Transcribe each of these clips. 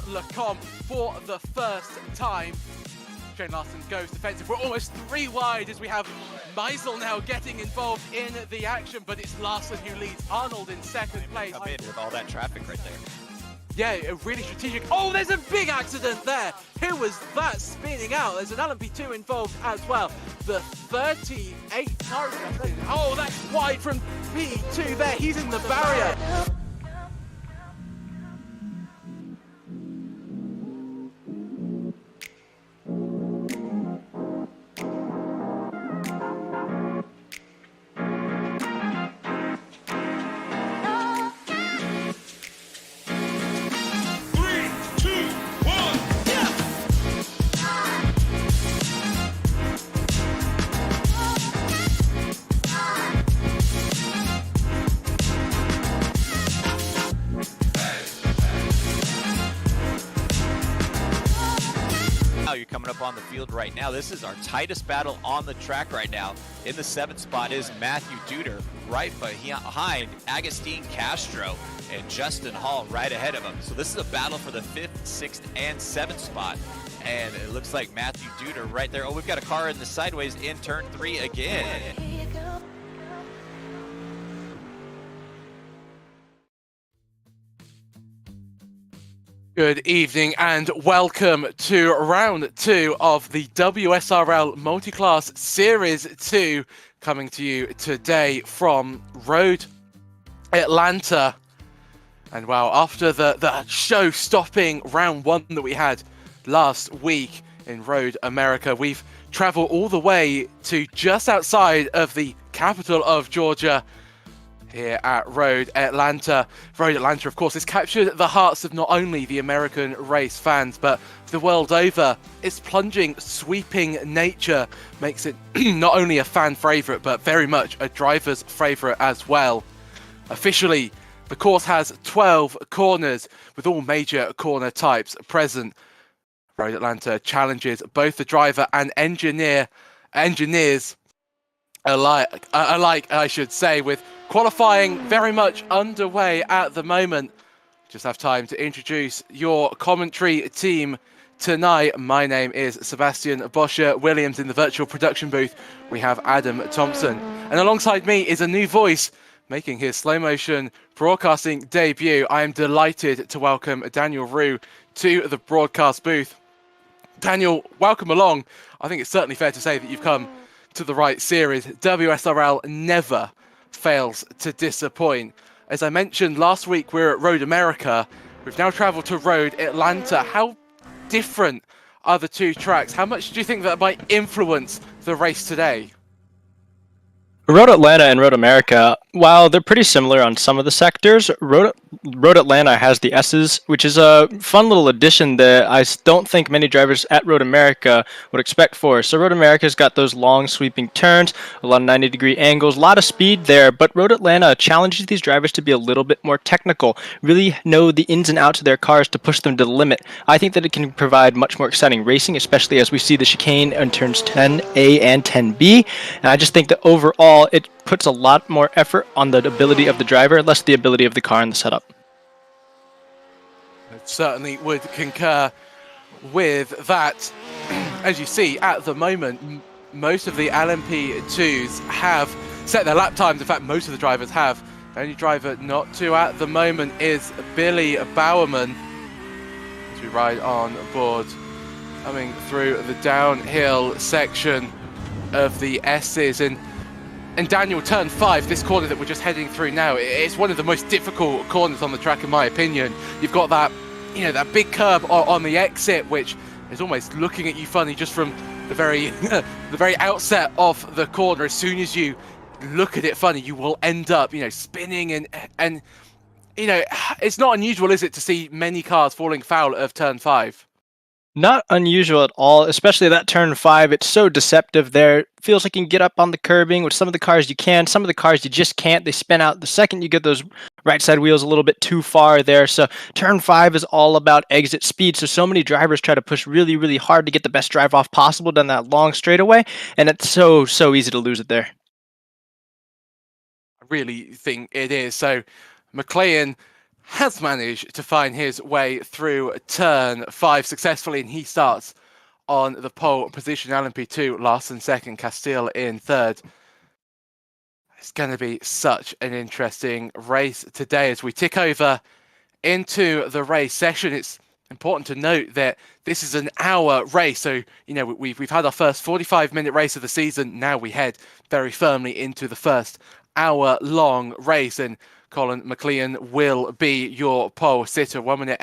Lecombe for the first time. Shane Larson goes defensive. We're almost 3 wide as we have Meisel now getting involved in the action, but it's Larson who leads Arnold in second place. Come in with all that traffic right there. Yeah, really strategic. Oh, there's a big accident there. Who was that spinning out? There's an LMP2 involved as well. The 38 car. Oh, that's wide from P2 there. He's in the barrier. You're coming up on the field right now. This is our tightest battle on the track right now. In the 7th spot is Matthew Duder, right behind Agustin Castro and Justin Hall right ahead of him. So this is a battle for the 5th, 6th, and 7th spot. And it looks like Matthew Duder right there. Oh, we've got a car in the sideways in turn 3 again. Good evening and welcome to round 2 of the WSRL Multi-Class Series 2, coming to you today from Road Atlanta. And wow, after the show-stopping round 1 that we had last week in Road America, we've traveled all the way to just outside of the capital of Georgia, here at Road Atlanta. Road Atlanta, of course, has captured the hearts of not only the American race fans, but the world over. Its plunging, sweeping nature makes it not only a fan favourite, but very much a driver's favourite as well. Officially, the course has 12 corners, with all major corner types present. Road Atlanta challenges both the driver and engineers alike, I should say, with qualifying very much underway at the moment. Just have time to introduce your commentary team tonight. My name is Sebastian Bosher-Williams. In the virtual production booth, we have Adam Thompson. And alongside me is a new voice making his slow motion broadcasting debut. I am delighted to welcome Daniel Rue to the broadcast booth. Daniel, welcome along. I think it's certainly fair to say that you've come to the right series. WSRL never fails to disappoint. As I mentioned last week, we're at Road America. We've now traveled to Road Atlanta. How different are the two tracks? How much do you think that might influence the race today? Road Atlanta and Road America, while they're pretty similar on some of the sectors, Road Atlanta has the S's, which is a fun little addition that I don't think many drivers at Road America would expect for. So Road America's got those long sweeping turns, a lot of 90-degree angles, a lot of speed there, but Road Atlanta challenges these drivers to be a little bit more technical, really know the ins and outs of their cars to push them to the limit. I think that it can provide much more exciting racing, especially as we see the chicane in turns 10A and 10B, and I just think that overall it puts a lot more effort on the ability of the driver, less the ability of the car and the setup. I certainly would concur with that. As you see, at the moment, most of the LMP2s have set their lap times. In fact, most of the drivers have. The only driver not to at the moment is Billy Bowerman, as we ride on board, coming through the downhill section of the S's. And Daniel, turn 5, this corner that we're just heading through now, it's one of the most difficult corners on the track, in my opinion. You've got that, that big curb on the exit, which is almost looking at you funny just from the very, the very outset of the corner. As soon as you look at it funny, you will end up, spinning and it's not unusual, is it, to see many cars falling foul of turn 5? Not unusual at all, especially that turn 5. It's so deceptive there. Feels like you can get up on the curbing. With some of the cars you can, some of the cars you just can't. They spin out the second you get those right side wheels a little bit too far there. So turn 5 is all about exit speed. So many drivers try to push really, really hard to get the best drive off possible down that long straightaway. And it's so easy to lose it there. I really think it is. So McLean has managed to find his way through turn 5 successfully, and he starts on the pole position. LMP2 Larson second, Castile in third. It's going to be such an interesting race today as we tick over into the race session. It's important to note that this is an hour race, so we've had our first 45-minute race of the season. Now we head very firmly into the first hour-long race, and Colin McLean will be your pole sitter. 1 minute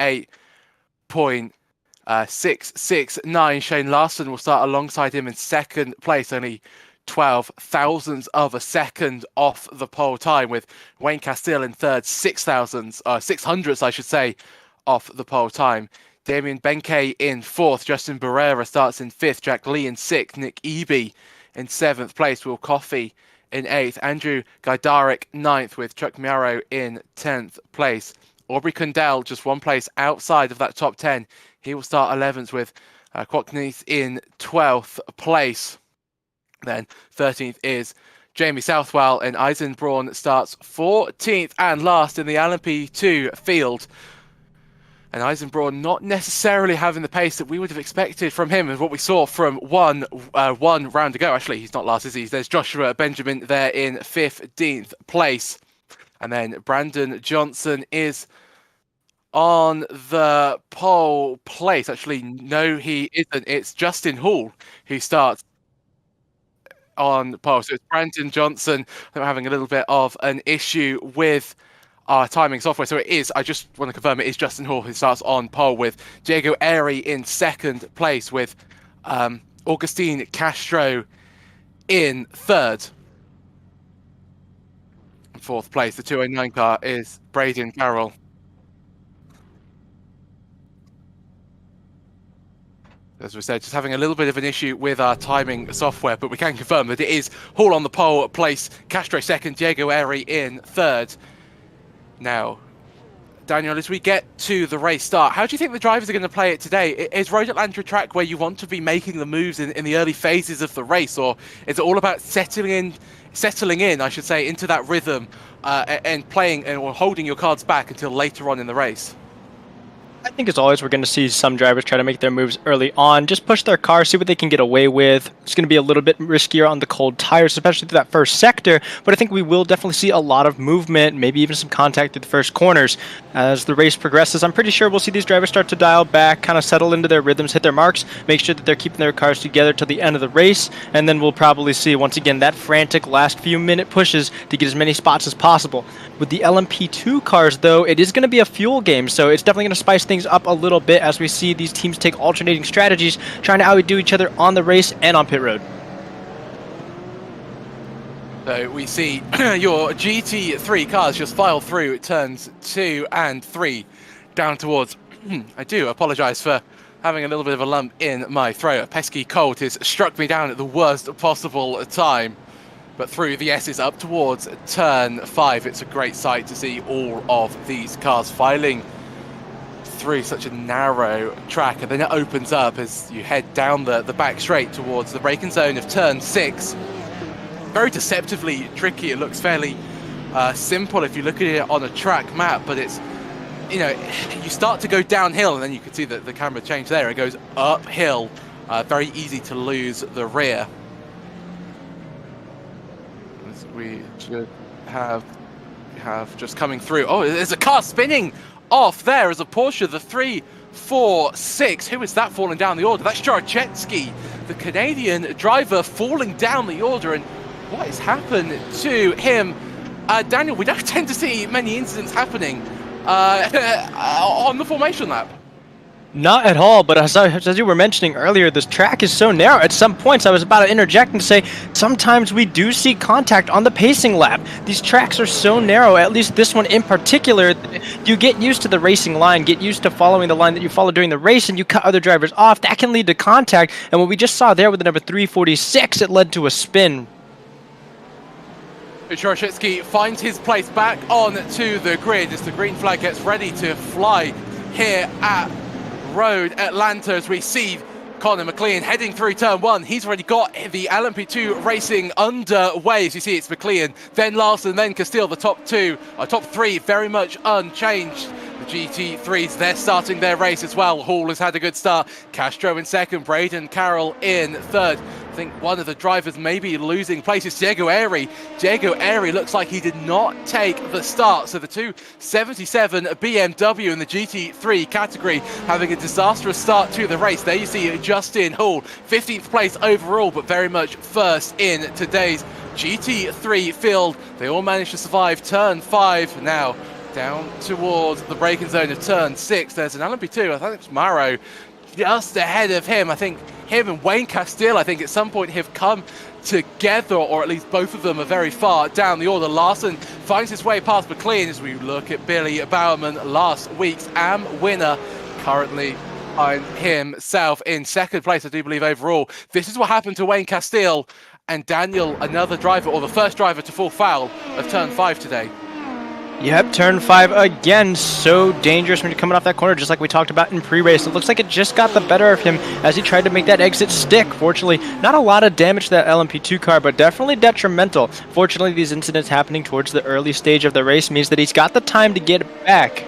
8.669. Shane Larson will start alongside him in second place, only 12 thousandths of a second off the pole time, with Wayne Castile in third, 600ths, I should say, off the pole time. Damien Benke in fourth, Justin Barrera starts in fifth, Jack Lee in sixth, Nick Eby in seventh place, Will Coffey in eighth, Andrew Gajdarek ninth, with Chuck Miaro in 10th place. Aubrey Kundell just one place outside of that top 10. He will start 11th, with Quackneath in 12th place. Then 13th is Jamie Southwell, and Eisenbraun starts 14th and last in the LMP2 field. And Eisenbraun not necessarily having the pace that we would have expected from him, and what we saw from one round ago. Actually, he's not last, is he? There's Joshua Benjamin there in 15th place. And then Brandon Johnson is on the pole place. Actually, no, he isn't. It's Justin Hall who starts on the pole. So it's Brandon Johnson. I'm having a little bit of an issue with our timing software. So it is, I just want to confirm, it is Justin Hall who starts on pole, with Diego Airy in second place, with Augustine Castro in third. In fourth place, the 209 car, is Braden Carroll. As we said, just having a little bit of an issue with our timing software, but we can confirm that it is Hall on the pole place, Castro second, Diego Airy in third. Now, Daniel, as we get to the race start, how do you think the drivers are going to play it today? Is Road Atlanta a track where you want to be making the moves in the early phases of the race, or is it all about settling in, I should say, into that rhythm and playing or holding your cards back until later on in the race? I think as always, we're going to see some drivers try to make their moves early on, just push their car, see what they can get away with. It's going to be a little bit riskier on the cold tires, especially through that first sector, but I think we will definitely see a lot of movement, maybe even some contact through the first corners. As the race progresses, I'm pretty sure we'll see these drivers start to dial back, kind of settle into their rhythms, hit their marks, make sure that they're keeping their cars together till the end of the race, and then we'll probably see, once again, that frantic last few minute pushes to get as many spots as possible. With the LMP2 cars, though, it is going to be a fuel game, so it's definitely going to spice things up a little bit as we see these teams take alternating strategies, trying to outdo each other on the race and on pit road. So we see your GT3 cars just file through turns 2 and 3 down towards... I do apologise for having a little bit of a lump in my throat. A pesky cold has struck me down at the worst possible time. But through the S's up towards turn 5, it's a great sight to see all of these cars filing through such a narrow track, and then it opens up as you head down the back straight towards the braking zone of turn 6. Very deceptively tricky. It looks fairly simple if you look at it on a track map, but it's, you start to go downhill, and then you can see that the camera change there. It goes uphill. Very easy to lose the rear. As we should have just coming through. Oh, there's a car spinning off there as a Porsche, the 346. Who is that falling down the order? That's Jarachetsky, the Canadian driver, falling down the order. And what has happened to him? Daniel, we don't tend to see many incidents happening on the formation lap. Not at all, but as you were mentioning earlier, this track is so narrow. At some points, I was about to interject and say, sometimes we do see contact on the pacing lap. These tracks are so narrow, at least this one in particular. You get used to the racing line, get used to following the line that you follow during the race, and you cut other drivers off. That can lead to contact, and what we just saw there with the number 346, it led to a spin. Jarachetsky finds his place back on to the grid as the green flag gets ready to fly here at Road Atlanta, as we see Connor McLean heading through turn 1. He's already got the LMP2 racing underway. As you see, it's McLean, then Larson, then Castile. The top 3 very much unchanged. The GT3s, they're starting their race as well. Hall has had a good start. Castro in second, Braden Carroll in third. I think one of the drivers maybe losing places, Diego Airy. Diego Airy looks like he did not take the start. So the 277 BMW in the GT3 category having a disastrous start to the race. There you see Justin Hall, 15th place overall, but very much first in today's GT3 field. They all managed to survive turn 5 now. Down towards the braking zone of turn 6. There's an LMP2, I think it's Maro, just ahead of him. I think him and Wayne Castile, I think at some point have come together, or at least both of them are very far down the order. Larson finds his way past McLean as we look at Billy Bowerman, last week's AM winner, currently behind himself in second place, I do believe, overall. This is what happened to Wayne Castile and Daniel, another driver, or the first driver to fall foul of turn 5 today. Yep, turn 5 again, so dangerous when you're coming off that corner, just like we talked about in pre-race. It looks like it just got the better of him as he tried to make that exit stick. Fortunately, not a lot of damage to that LMP2 car, but definitely detrimental. Fortunately, these incidents happening towards the early stage of the race means that he's got the time to get back,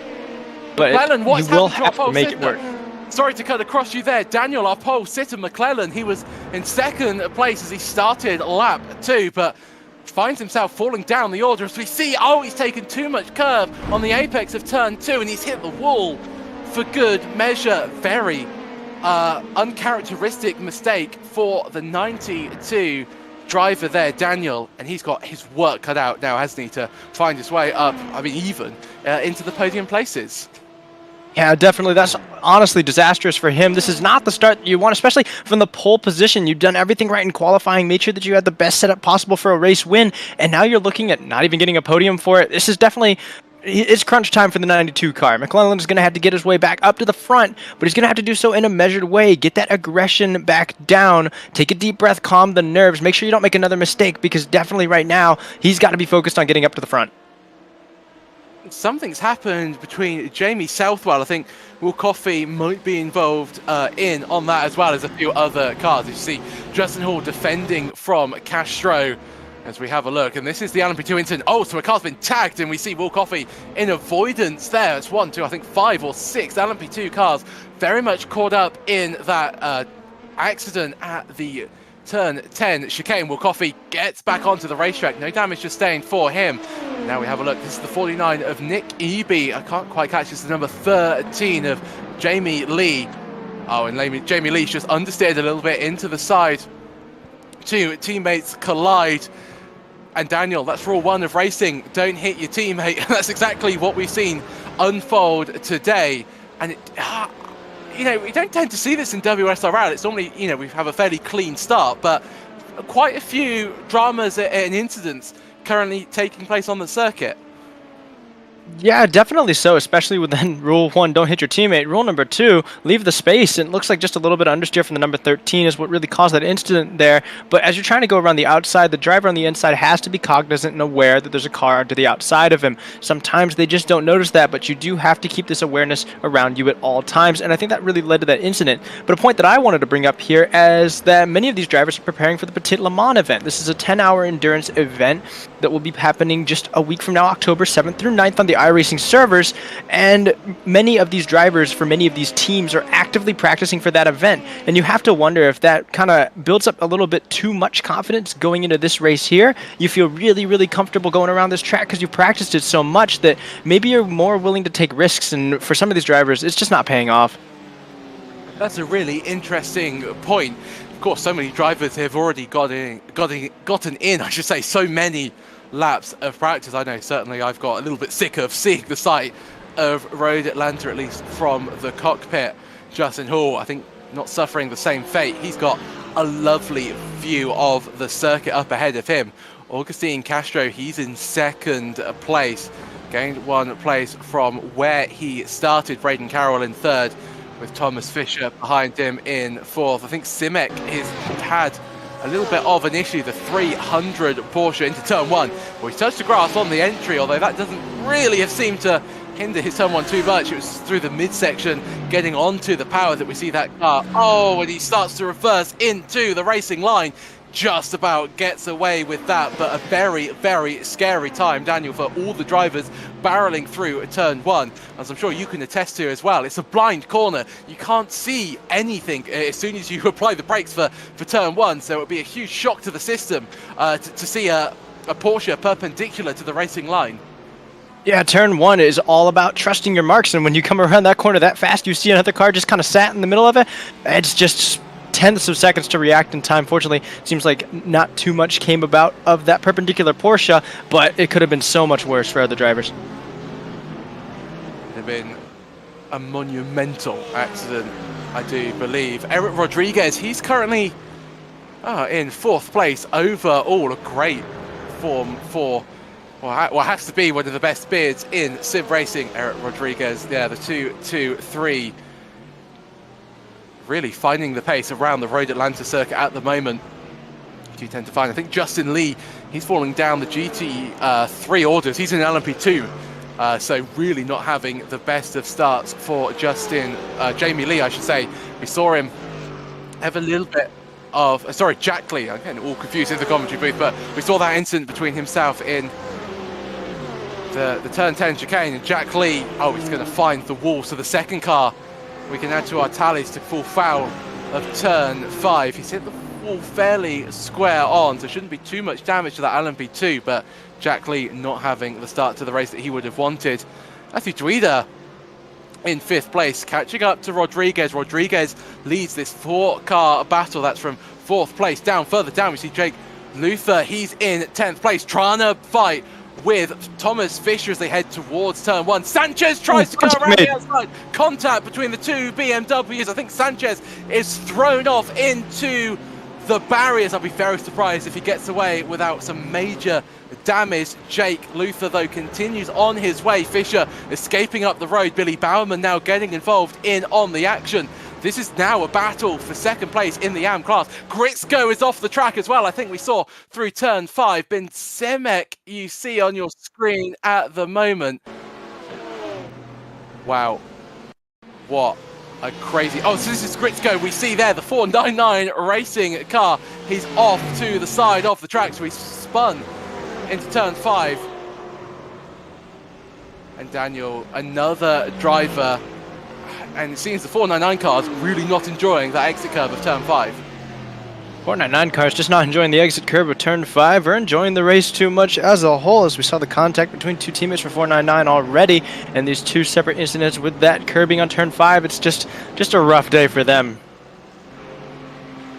but McClellan, he will have to make it work. Sorry to cut across you there, Daniel, our pole sitter McClellan. He was in second place as he started lap 2, but finds himself falling down the order as we see, he's taken too much curve on the apex of turn 2 and he's hit the wall for good measure. Very uncharacteristic mistake for the 92 driver there, Daniel, and he's got his work cut out now, hasn't he, to find his way up, even into the podium places. Yeah, definitely. That's honestly disastrous for him. This is not the start you want, especially from the pole position. You've done everything right in qualifying, made sure that you had the best setup possible for a race win, and now you're looking at not even getting a podium for it. This is definitely, it's crunch time for the 92 car. McClellan is going to have to get his way back up to the front, but he's going to have to do so in a measured way. Get that aggression back down. Take a deep breath, calm the nerves. Make sure you don't make another mistake, because definitely right now, he's got to be focused on getting up to the front. Something's happened between Jamie Southwell. I think Will Coffey might be involved in on that, as well as a few other cars. You see Justin Hall defending from Castro as we have a look. And this is the LMP2 incident. So a car's been tagged, and we see Will Coffey in avoidance there. It's 1, 2, I think 5 or 6 LMP2 cars very much caught up in that accident at the turn 10 chicane. Will Coffey gets back onto the racetrack. No damage sustained for him. Now we have a look. This is the 49 of Nick Eby. I can't quite catch this. The number 13 of Jamie Lee. And Jamie Lee's just understeered a little bit into the side. Two teammates collide. And Daniel, that's rule 1 of racing. Don't hit your teammate. That's exactly what we've seen unfold today. And we don't tend to see this in WSRL. It's normally, we have a fairly clean start, but quite a few dramas and incidents currently taking place on the circuit. Yeah, definitely so, especially with then rule 1, don't hit your teammate. Rule number 2, leave the space. And it looks like just a little bit of understeer from the number 13 is what really caused that incident there. But as you're trying to go around the outside, the driver on the inside has to be cognizant and aware that there's a car to the outside of him. Sometimes they just don't notice that, but you do have to keep this awareness around you at all times. And I think that really led to that incident. But a point that I wanted to bring up here is that many of these drivers are preparing for the Petit Le Mans event. This is a 10-hour endurance event that will be happening just a week from now, October 7th through 9th on the iRacing servers, and many of these drivers for many of these teams are actively practicing for that event, and you have to wonder if that kind of builds up a little bit too much confidence going into this race here. You feel really, really comfortable going around this track because you've practiced it so much that maybe you're more willing to take risks, and for some of these drivers, it's just not paying off. That's a really interesting point. Of course, so many drivers have already gotten in, I should say, so many laps of practice. I know certainly I've got a little bit sick of seeing the sight of Road Atlanta, at least from the cockpit. Justin Hall, I think, not suffering the same fate. He's got a lovely view of the circuit up ahead of him. Augustine Castro, he's in second place, gained 1 place from where he started. Braden Carroll in third, with Thomas Fisher behind him in 4th. I think Simek has had a little bit of an issue, the 300 Porsche into turn one. Well, he touched the grass on the entry, although that doesn't really have seemed to hinder his turn one too much. It was through the midsection, getting onto the power that we see that car. Oh, and he starts to reverse into the racing line. Just about gets away with that, but a very, very scary time, Daniel, for all the drivers barreling through turn one, as I'm sure you can attest to as well. It's a blind corner. You can't see anything as soon as you apply the brakes for turn one, so it would be a huge shock to the system to see a Porsche perpendicular to the racing line. Yeah, turn one is all about trusting your marks, and when you come around that corner that fast, you see another car just kind of sat in the middle of it. It's just tenths of seconds to react in time. Fortunately, it seems like not too much came about of that perpendicular Porsche, but it could have been so much worse for other drivers. It had been a monumental accident, I do believe. Eric Rodriguez, he's currently in fourth place overall. A great form for what has to be one of the best beards in sim racing. Eric Rodriguez, yeah, the 2-2-3. Really finding the pace around the Road Atlanta circuit at the moment. You tend to find, I think Justin Lee, he's falling down the GT3 orders. He's in LMP2, so really not having the best of starts for Jamie Lee, I should say. We saw him have a little bit of, Jack Lee. I'm getting all confused in the commentary booth, but we saw that incident between himself in the turn 10 chicane, and Jack Lee, he's going to find the wall. So the second car we can add to our tallies to full foul of turn 5. He's hit the wall fairly square on, so shouldn't be too much damage to that LMP2, but Jack Lee not having the start to the race that he would have wanted. Matthew Duida in 5th place, catching up to Rodriguez. Rodriguez leads this 4-car battle. That's from 4th place down. Further down, we see Jake Luther. He's in 10th place, trying to fight with Thomas Fisher as they head towards turn 1. Sanchez tries to go around the outside. Contact between the two BMWs. I think Sanchez is thrown off into the barriers. I'll be very surprised if he gets away without some major damage. Jake Luther, though, continues on his way. Fisher escaping up the road. Billy Bowerman now getting involved in on the action. This is now a battle for second place in the AM class. Gritzko is off the track as well. I think we saw through turn 5. Ben Semek, you see on your screen at the moment. Wow. What a crazy... Oh, so this is Gritzko. We see there the 499 racing car. He's off to the side of the track, so he's spun into turn 5. And Daniel, another driver... And it seems the 499 car's really not enjoying that exit curve of turn 5. 499 cars just not enjoying the exit curve of turn 5 or enjoying the race too much as a whole, as we saw the contact between two teammates for 499 already, and these two separate incidents with that curbing on turn 5. It's just a rough day for them.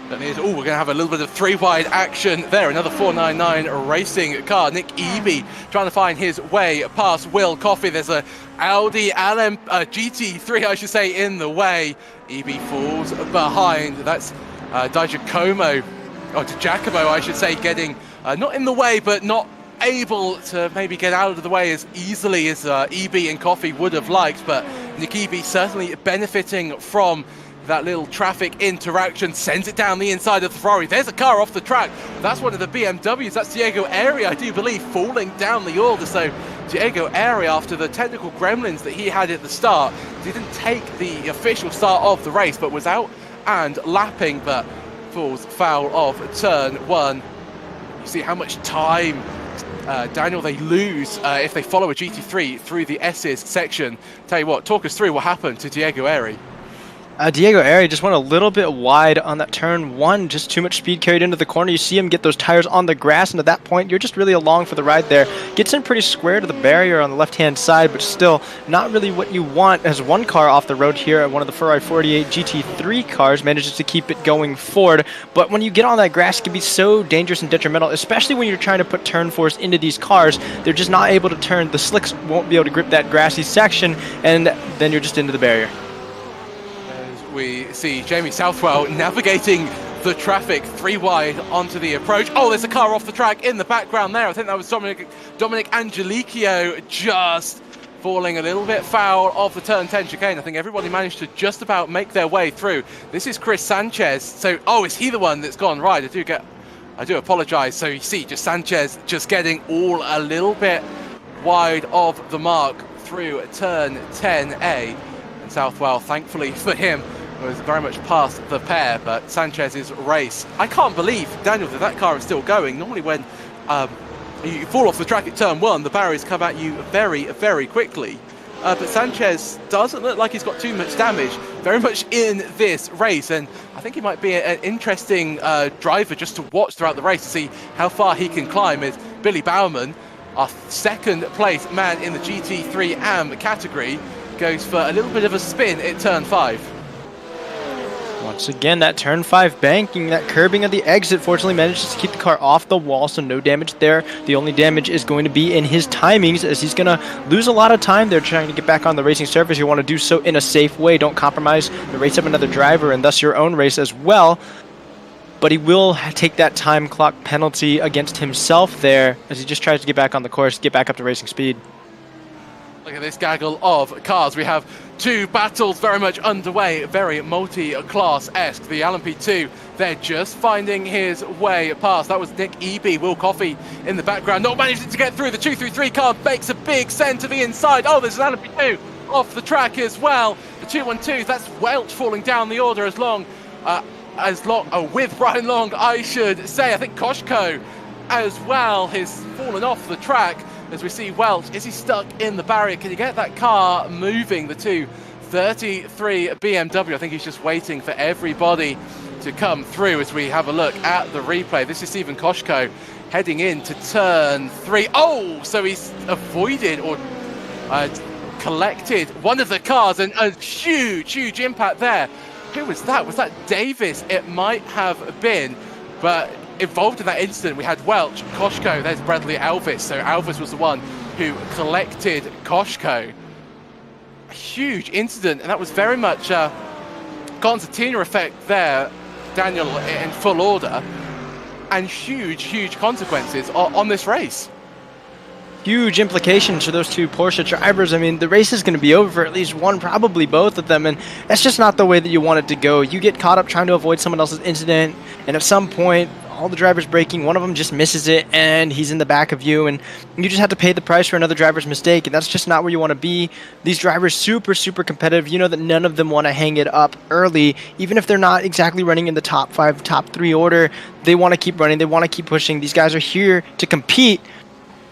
We're going to have a little bit of 3-wide action there. Another 499 racing car. Nick Eby trying to find his way past Will Coffey. There's a Audi GT3, I should say, in the way. Eby falls behind. That's Di Giacomo, I should say, getting not in the way, but not able to maybe get out of the way as easily as Eby and Coffey would have liked. But Nick Eby certainly benefiting from that little traffic interaction, sends it down the inside of the Ferrari. There's a car off the track. That's one of the BMWs. That's Diego Eri, I do believe, falling down the order. So Diego Eri, after the technical gremlins that he had at the start, didn't take the official start of the race, but was out and lapping, but falls foul of turn 1. You see how much time, Daniel, they lose if they follow a GT3 through the S's section. Tell you what, talk us through what happened to Diego Eri. Diego Eri just went a little bit wide on that turn 1, just too much speed carried into the corner. You see him get those tires on the grass, and at that point, you're just really along for the ride there. Gets in pretty square to the barrier on the left-hand side, but still not really what you want, as one car off the road here, one of the Ferrari 48 GT3 cars, manages to keep it going forward. But when you get on that grass, it can be so dangerous and detrimental, especially when you're trying to put turn force into these cars. They're just not able to turn. The slicks won't be able to grip that grassy section, and then you're just into the barrier. We see Jamie Southwell navigating the traffic 3-wide onto the approach. Oh, there's a car off the track in the background there. I think that was Dominic Angelicchio just falling a little bit foul of the turn 10 chicane. I think everybody managed to just about make their way through. This is Chris Sanchez. So, is he the one that's gone right? I do get I do apologize. So you see just Sanchez just getting all a little bit wide of the mark through turn 10A. And Southwell, thankfully for him, was very much past the pair, but Sanchez's race. I can't believe, Daniel, that car is still going. Normally when you fall off the track at turn 1, the barriers come at you very, very quickly. But Sanchez doesn't look like he's got too much damage, very much in this race, and I think he might be an interesting driver just to watch throughout the race to see how far he can climb. Is Billy Bauman, our second place man in the GT3 AM category, goes for a little bit of a spin at turn 5. Once again, that turn 5 banking, that curbing of the exit, fortunately manages to keep the car off the wall, so no damage there. The only damage is going to be in his timings, as he's going to lose a lot of time there trying to get back on the racing surface. You want to do so in a safe way. Don't compromise the race of another driver and thus your own race as well. But he will take that time clock penalty against himself there as he just tries to get back on the course, get back up to racing speed. Look at this gaggle of cars. We have two battles very much underway, very multi-class-esque. The LMP2, they're just finding his way past. That was Nick Eby, Will Coffey in the background. Not managing to get through. The 233 car makes a big send to the inside. Oh, there's an LMP2 off the track as well. The 212, that's Welch falling down the order with Brian Long, I should say. I think Koshko as well has fallen off the track. As we see Welch, is he stuck in the barrier? Can you get that car moving? The 233 BMW, I think he's just waiting for everybody to come through as we have a look at the replay. This is Stephen Koshko heading into turn 3. Oh, so he's avoided or collected one of the cars, and a huge impact there. Who was that? Was that Davis? It might have been, but involved in that incident, we had Welch, Koshko, there's Bradley Alvis. So Alvis was the one who collected Koshko. A huge incident, and that was very much concertina effect there, Daniel, in full order, and huge consequences on this race. Huge implications for those two Porsche drivers. I mean, the race is going to be over for at least one, probably both of them, and that's just not the way that you want it to go. You get caught up trying to avoid someone else's incident, and at some point, all the drivers braking, one of them just misses it, and he's in the back of you, and you just have to pay the price for another driver's mistake, and that's just not where you want to be. These drivers super competitive. You know that none of them want to hang it up early, even if they're not exactly running in the top 5, top 3 order. They want to keep running. They want to keep pushing. These guys are here to compete,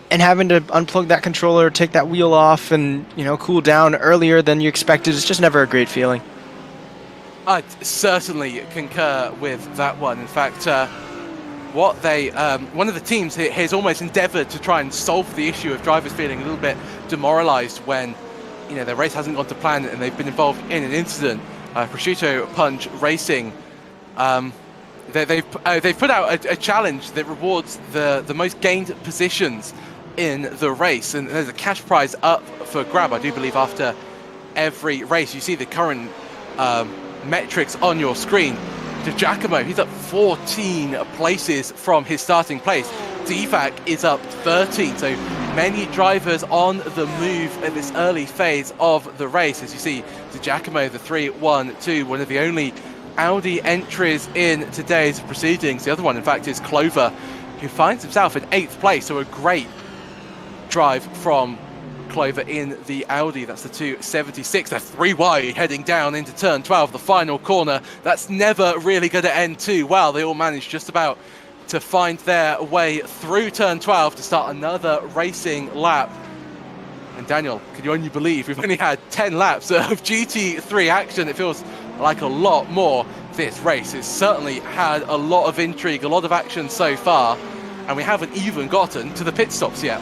and having to unplug that controller, take that wheel off, and cool down earlier than you expected is just never a great feeling. I certainly concur with that one. In fact, one of the teams has almost endeavoured to try and solve the issue of drivers feeling a little bit demoralised when their race hasn't gone to plan and they've been involved in an incident. Prosciutto Punch Racing, they've put out a challenge that rewards the most gained positions in the race, and there's a cash prize up for grab, I do believe, after every race. You see the current metrics on your screen. Giacomo, he's up 14 places from his starting place. Devac is up 13, so many drivers on the move at this early phase of the race. As you see, Giacomo, the 3-1-2, one of the only Audi entries in today's proceedings. The other one, in fact, is Clover, who finds himself in 8th place, so a great drive from Clover in the Audi. That's the 276. They're 3 wide heading down into turn 12, the final corner. That's never really going to end too well. They all managed just about to find their way through turn 12 to start another racing lap. And Daniel, can you only believe we've only had 10 laps of GT3 action? It feels like a lot more. This race has certainly had a lot of intrigue, a lot of action so far, and we haven't even gotten to the pit stops yet.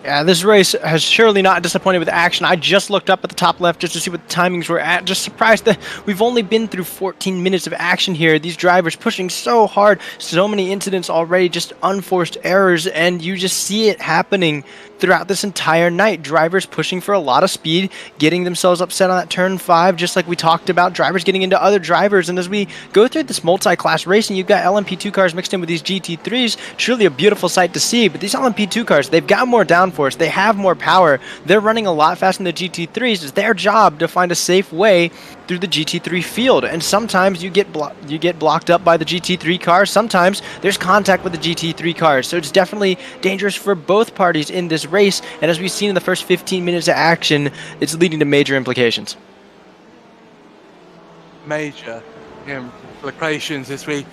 Yeah, this race has surely not disappointed with action. I just looked up at the top left just to see what the timings were at. Just surprised that we've only been through 14 minutes of action here. These drivers pushing so hard, so many incidents already, just unforced errors, and you just see it happening throughout this entire night. Drivers pushing for a lot of speed, getting themselves upset on that turn 5, just like we talked about, drivers getting into other drivers. And as we go through this multi-class racing, you've got LMP2 cars mixed in with these GT3s. Truly a beautiful sight to see. But these LMP2 cars, they've got more downforce, they have more power, they're running a lot faster than the GT3s. It's their job to find a safe way through the GT3 field, and sometimes you get blocked up by the GT3 cars. Sometimes there's contact with the GT3 cars, so it's definitely dangerous for both parties in this race. And as we've seen in the first 15 minutes of action, it's leading to major implications. Major implications as we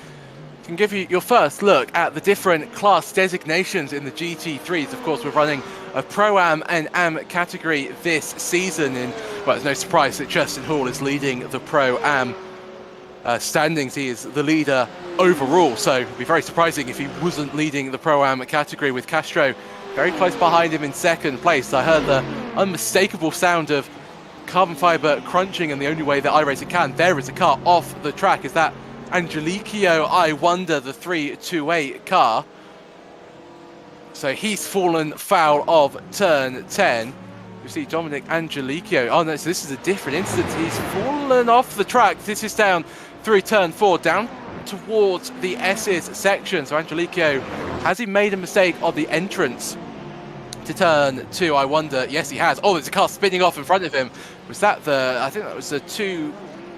can give you your first look at the different class designations in the GT3s. Of course, we're running a Pro-Am and Am category this season, and well, it's no surprise that Justin Hall is leading the Pro-Am standings. He is the leader overall, so it'd be very surprising if he wasn't leading the Pro-Am category, with Castro very close behind him in second place. I heard the unmistakable sound of carbon fiber crunching, and the only way that iRacing can, there is a car off the track. Is that Angelicio, I wonder, the 328 car? So he's fallen foul of turn 10. You see Dominic Angelicio. Oh no, so this is a different instance. He's fallen off the track. This is down through turn 4, down towards the S's section. So Angelicio, has he made a mistake on the entrance to turn 2? I wonder. Yes, he has. Oh, there's a car spinning off in front of him. Was that I think that was the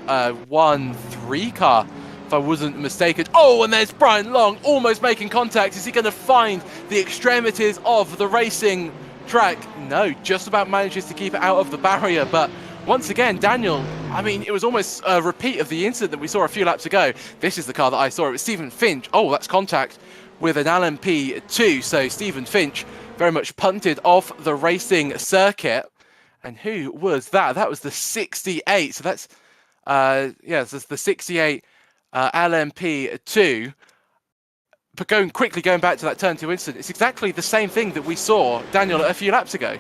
2-1-3 car, if I wasn't mistaken. Oh, and there's Brian Long almost making contact. Is he going to find the extremities of the racing track? No, just about manages to keep it out of the barrier. But once again, Daniel, I mean, it was almost a repeat of the incident that we saw a few laps ago. This is the car that I saw. It was Stephen Finch. Oh, that's contact with an LMP2. So Stephen Finch very much punted off the racing circuit. And who was that? That was the 68. So that's, this is the 68 LMP2. But going back to that turn 2 incident, it's exactly the same thing that we saw, Daniel, a few laps ago.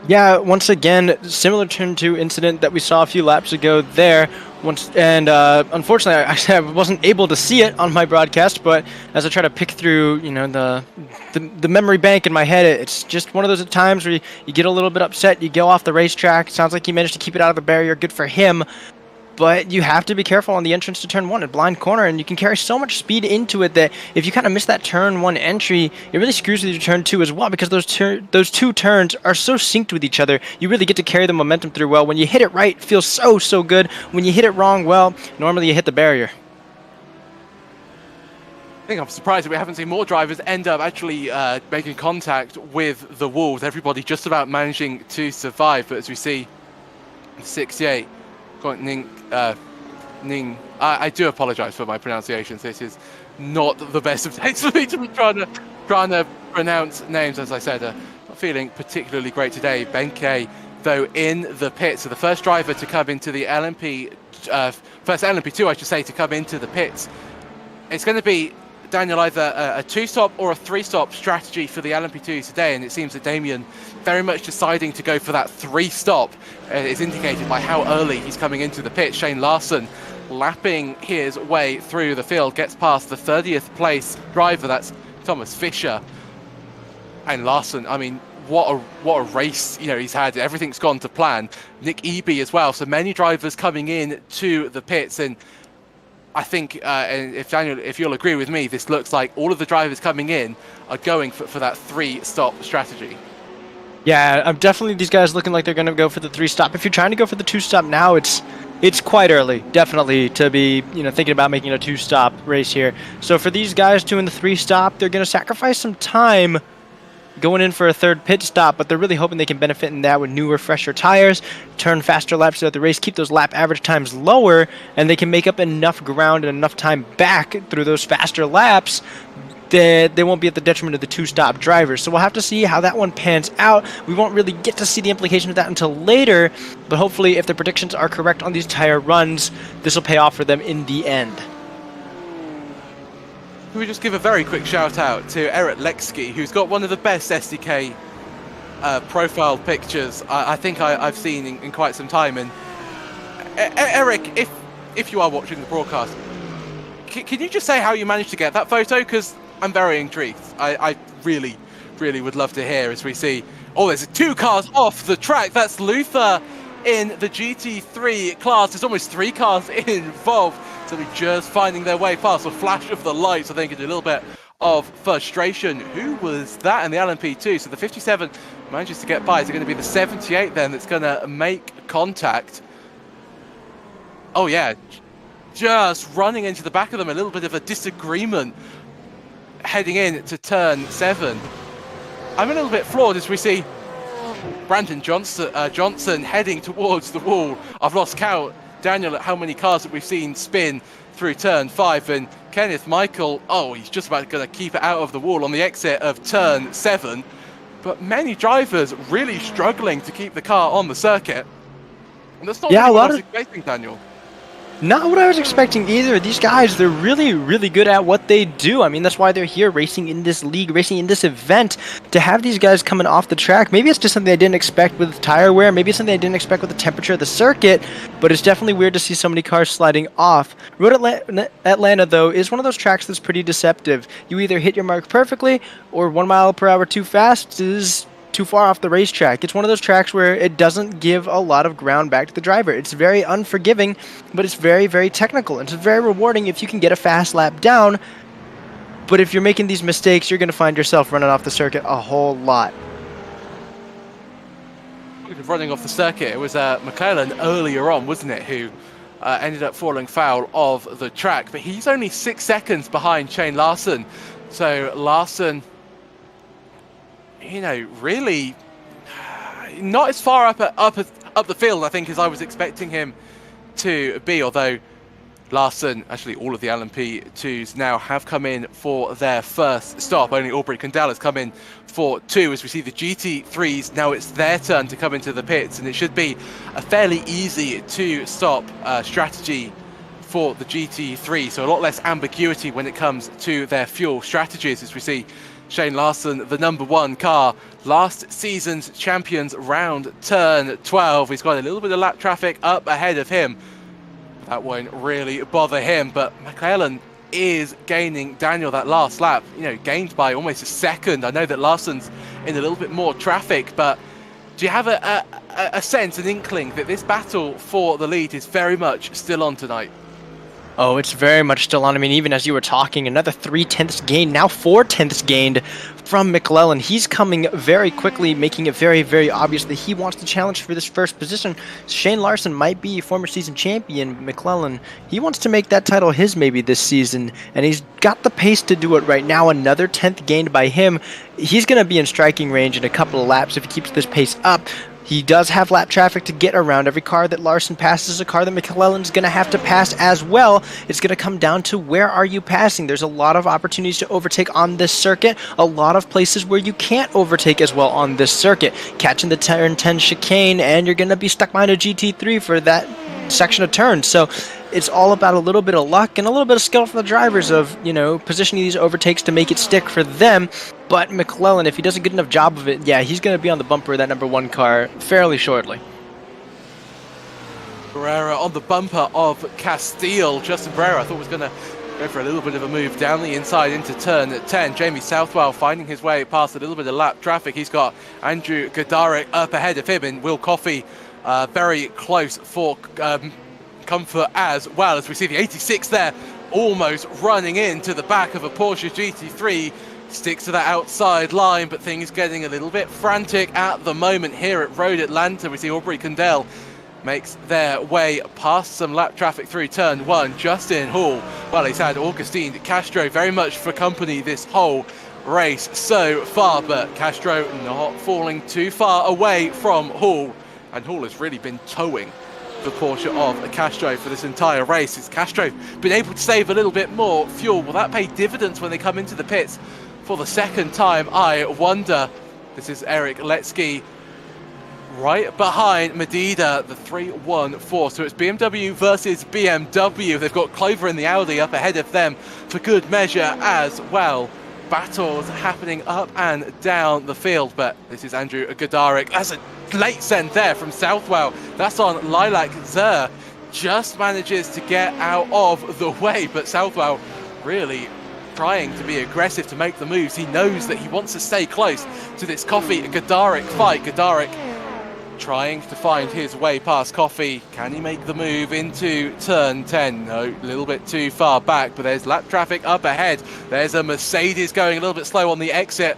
Yeah, once again, similar turn 2 incident that we saw a few laps ago there. Unfortunately, I wasn't able to see it on my broadcast, but as I try to pick through, the memory bank in my head, it's just one of those times where you get a little bit upset, you go off the racetrack. Sounds like he managed to keep it out of the barrier. Good for him. But you have to be careful on the entrance to turn 1 at blind corner, and you can carry so much speed into it that if you kind of miss that turn 1 entry, it really screws with your turn 2 as well, because those two turns are so synced with each other. You really get to carry the momentum through well. When you hit it right, it feels so good. When you hit it wrong, well, normally you hit the barrier. I think I'm surprised that we haven't seen more drivers end up actually making contact with the walls. Everybody just about managing to survive, but as we see, 68. Ning, I do apologise for my pronunciations. This is not the best of days for me to be trying to pronounce names. As I said, not feeling particularly great today. Benke, though, in the pits, so the first driver to come into the first LMP2, I should say, to come into the pits. It's going to be, Daniel, either a 2-stop or a 3-stop strategy for the LMP2 today, and it seems that Damien very much deciding to go for that 3-stop is indicated by how early he's coming into the pit. Shane Larson lapping his way through the field, gets past the 30th place driver, that's Thomas Fisher. And Larson, I mean, what a race he's had. Everything's gone to plan. Nick Eby as well, so many drivers coming in to the pits, and I think, and if you'll agree with me, this looks like all of the drivers coming in are going for that 3-stop strategy. Yeah, definitely these guys looking like they're going to go for the 3-stop. If you're trying to go for the 2-stop now, it's quite early, definitely, to be thinking about making a 2-stop race here. So for these guys doing the 3-stop, they're going to sacrifice some time going in for a 3rd pit stop, but they're really hoping they can benefit in that with newer, fresher tires, turn faster laps throughout the race, keep those lap average times lower, and they can make up enough ground and enough time back through those faster laps that they won't be at the detriment of the 2-stop drivers. So we'll have to see how that one pans out. We won't really get to see the implications of that until later, but hopefully if the predictions are correct on these tire runs, this will pay off for them in the end. Can we just give a very quick shout out to Eric Leksky, who's got one of the best SDK profile pictures I think I've seen in quite some time. And Eric, if you are watching the broadcast, can you just say how you managed to get that photo? Because I'm very intrigued. I really really would love to hear as we see, oh, there's 2 cars off the track. That's Luther in the GT3 class. There's almost 3 cars involved. So they're just finding their way past. A flash of the lights, I think, and a little bit of frustration. Who was that in the LMP2? So the 57 manages to get by. Is it going to be the 78 then that's going to make contact? Oh yeah, just running into the back of them. A little bit of a disagreement heading in to turn 7. I'm a little bit flawed as we see Brandon Johnson heading towards the wall. I've lost count, Daniel, at how many cars that we've seen spin through turn 5, and Kenneth Michael, oh, he's just about going to keep it out of the wall on the exit of turn 7. But many drivers really struggling to keep the car on the circuit. And that's not really what I was expecting, Daniel. Not what I was expecting either. These guys, they're really, really good at what they do. I mean, that's why they're here racing in this league, racing in this event. To have these guys coming off the track, maybe it's just something I didn't expect with tire wear. Maybe it's something I didn't expect with the temperature of the circuit. But it's definitely weird to see so many cars sliding off. Road Atlanta, though, is one of those tracks that's pretty deceptive. You either hit your mark perfectly, or 1 mile per hour too fast is too far off the racetrack. It's one of those tracks where it doesn't give a lot of ground back to the driver. It's very unforgiving, but it's very, very technical. It's very rewarding if you can get a fast lap down, but if you're making these mistakes, you're going to find yourself running off the circuit a whole lot. Running off the circuit, it was McClellan earlier on, wasn't it, who ended up falling foul of the track, but he's only 6 seconds behind Shane Larson. So Larson, you know, really not as far up the field, I think, as I was expecting him to be, although Larson, actually all of the LMP2s now have come in for their first stop. Only Aubrey Condell has come in for 2 as we see the GT3s. Now it's their turn to come into the pits, and it should be a fairly easy to stop strategy for the GT3, so a lot less ambiguity when it comes to their fuel strategies as we see Shane Larson, the number 1 car, last season's champions round turn 12. He's got a little bit of lap traffic up ahead of him. That won't really bother him, but McClellan is gaining Daniel that last lap, you know, gained by almost a second. I know that Larson's in a little bit more traffic, but do you have a sense, an inkling that this battle for the lead is very much still on tonight? Oh, it's very much still on. I mean, even as you were talking, another 3/10 gained, now 4/10 gained from McClellan. He's coming very quickly, making it very, very obvious that he wants to challenge for this first position. Shane Larson might be former season champion. McClellan, he wants to make that title his maybe this season, and he's got the pace to do it right now. Another 10th gained by him. He's going to be in striking range in a couple of laps if he keeps this pace up. He does have lap traffic to get around. Every car that Larson passes is a car that McClellan's going to have to pass as well. It's going to come down to where are you passing. There's a lot of opportunities to overtake on this circuit, a lot of places where you can't overtake as well on this circuit. Catching the turn 10 chicane, and you're going to be stuck behind a GT3 for that section of turns. So it's all about a little bit of luck and a little bit of skill from the drivers of, you know, positioning these overtakes to make it stick for them. But McClellan, if he does a good enough job of it, yeah, he's going to be on the bumper of that number 1 car fairly shortly. Barrera on the bumper of Castile. Justin Barrera, I thought, was going to go for a little bit of a move down the inside into turn 10. Jamie Southwell finding his way past a little bit of lap traffic. He's got Andrew Godaric up ahead of him, and Will Coffey very close for comfort as well, as we see the 86 there almost running into the back of a Porsche GT3. Sticks to that outside line, but things getting a little bit frantic at the moment here at Road Atlanta. We see Aubrey Condell makes their way past some lap traffic through turn 1. Justin Hall, well, he's had Augustine Castro very much for company this whole race so far, but Castro not falling too far away from Hall, and Hall has really been towing the Porsche of Castro for this entire race. It's Castro been able to save a little bit more fuel. Will that pay dividends when they come into the pits for the second time? I wonder. This is Eric Letsky right behind Medida, the 314. So it's BMW versus BMW. They've got Clover in the Audi up ahead of them for good measure as well. Battles happening up and down the field, but this is Andrew Godaric. That's a late send there from Southwell. That's on Lilac Zer. Just manages to get out of the way, but Southwell really trying to be aggressive to make the moves. He knows that he wants to stay close to this Coffee Gadarik fight. Gadarik trying to find his way past Coffee. Can he make the move into turn 10? No, a little bit too far back, but there's lap traffic up ahead. There's a Mercedes going a little bit slow on the exit.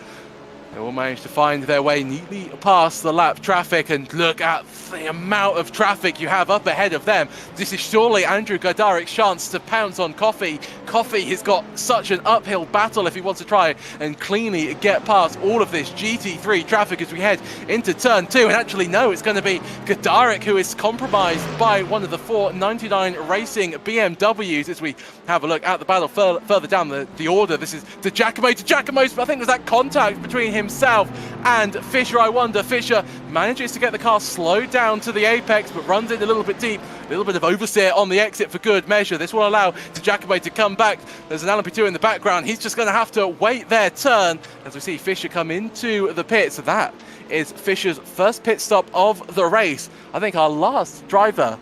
They will manage to find their way neatly past the lap traffic, and look at the amount of traffic you have up ahead of them. This is surely Andrew Gadarik's chance to pounce on Coffee. Coffee has got such an uphill battle if he wants to try and cleanly get past all of this GT3 traffic as we head into turn 2. And actually, no, it's going to be Gadarik who is compromised by one of the 499 Racing BMWs as we have a look at the battle further down the order. This is to Giacomo, but I think there's that contact between himself and Fisher. I wonder, Fisher manages to get the car slowed down to the apex, but runs in a little bit deep. A little bit of oversteer on the exit for good measure. This will allow to Giacomo to come back. There's an LMP2 in the background. He's just going to have to wait their turn as we see Fisher come into the pit. So that is Fisher's first pit stop of the race. I think our last driver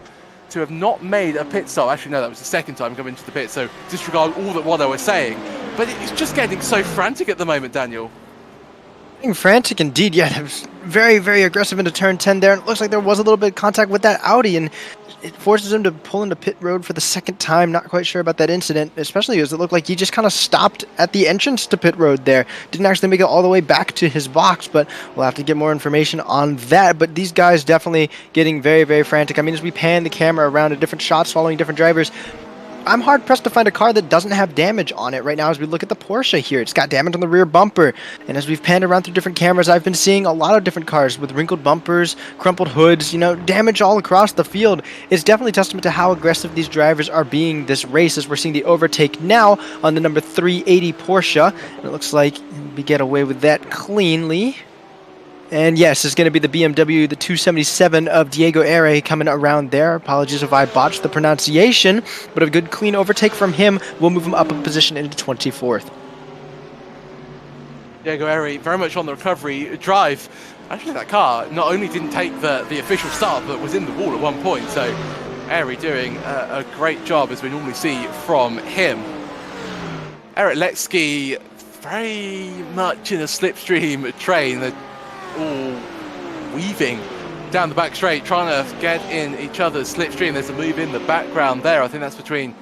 to have not made a pit stop. Actually, no, that was the second time coming into the pit, so disregard all that what I was saying. But it's just getting so frantic at the moment, Daniel. Frantic indeed, yeah. It was very, very aggressive into turn 10 there. And it looks like there was a little bit of contact with that Audi, and it forces him to pull into pit road for the second time. Not quite sure about that incident, especially as it looked like he just kind of stopped at the entrance to pit road there. Didn't actually make it all the way back to his box, but we'll have to get more information on that. But these guys definitely getting very, very frantic. I mean, as we pan the camera around at different shots following different drivers, I'm hard-pressed to find a car that doesn't have damage on it right now as we look at the Porsche here. It's got damage on the rear bumper. And as we've panned around through different cameras, I've been seeing a lot of different cars with wrinkled bumpers, crumpled hoods, you know, damage all across the field. It's definitely testament to how aggressive these drivers are being this race as we're seeing the overtake now on the number 380 Porsche. And it looks like we get away with that cleanly. And yes, it's going to be the BMW, the 277 of Diego Aire coming around there. Apologies if I botched the pronunciation, but a good clean overtake from him will move him up a position into 24th. Diego Aire very much on the recovery drive. Actually, that car not only didn't take the official start, but was in the wall at one point. So Aire doing a great job, as we normally see from him. Eric Letsky very much in a slipstream train. All weaving down the back straight, trying to get in each other's slipstream. There's a move in the background there. I think that's between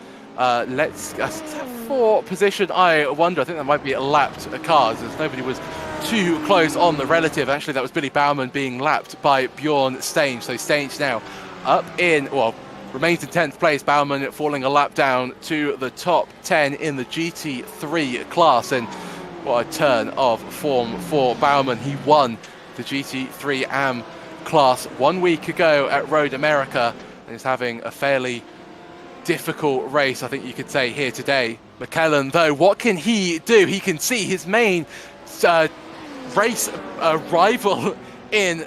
for position. I wonder. I think that might be lapped cars, as nobody was too close on the relative. Actually, that was Billy Baumann being lapped by Bjorn Stange. So Stange now up in, well, remains in 10th place. Baumann falling a lap down to the top 10 in the GT3 class. And what a turn of form for Baumann. He won the GT3 AM class 1 week ago at Road America, and is having a fairly difficult race, I think you could say, here today. McKellen, though, what can he do? He can see his main race rival in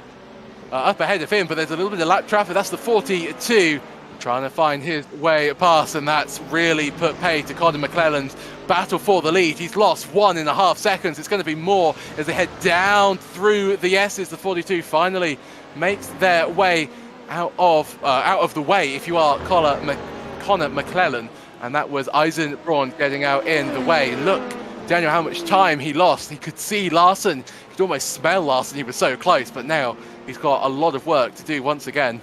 up ahead of him, but there's a little bit of lap traffic. That's the 42 trying to find his way past, and that's really put pay to Conor McClelland's battle for the lead. He's lost 1.5 seconds. It's going to be more as they head down through the S's. The 42 finally makes their way out of the way, if you are Conor McClelland, and that was Eisen Braun getting out in the way. Look, Daniel, how much time he lost. He could see Larson. He could almost smell Larson. He was so close, but now he's got a lot of work to do once again.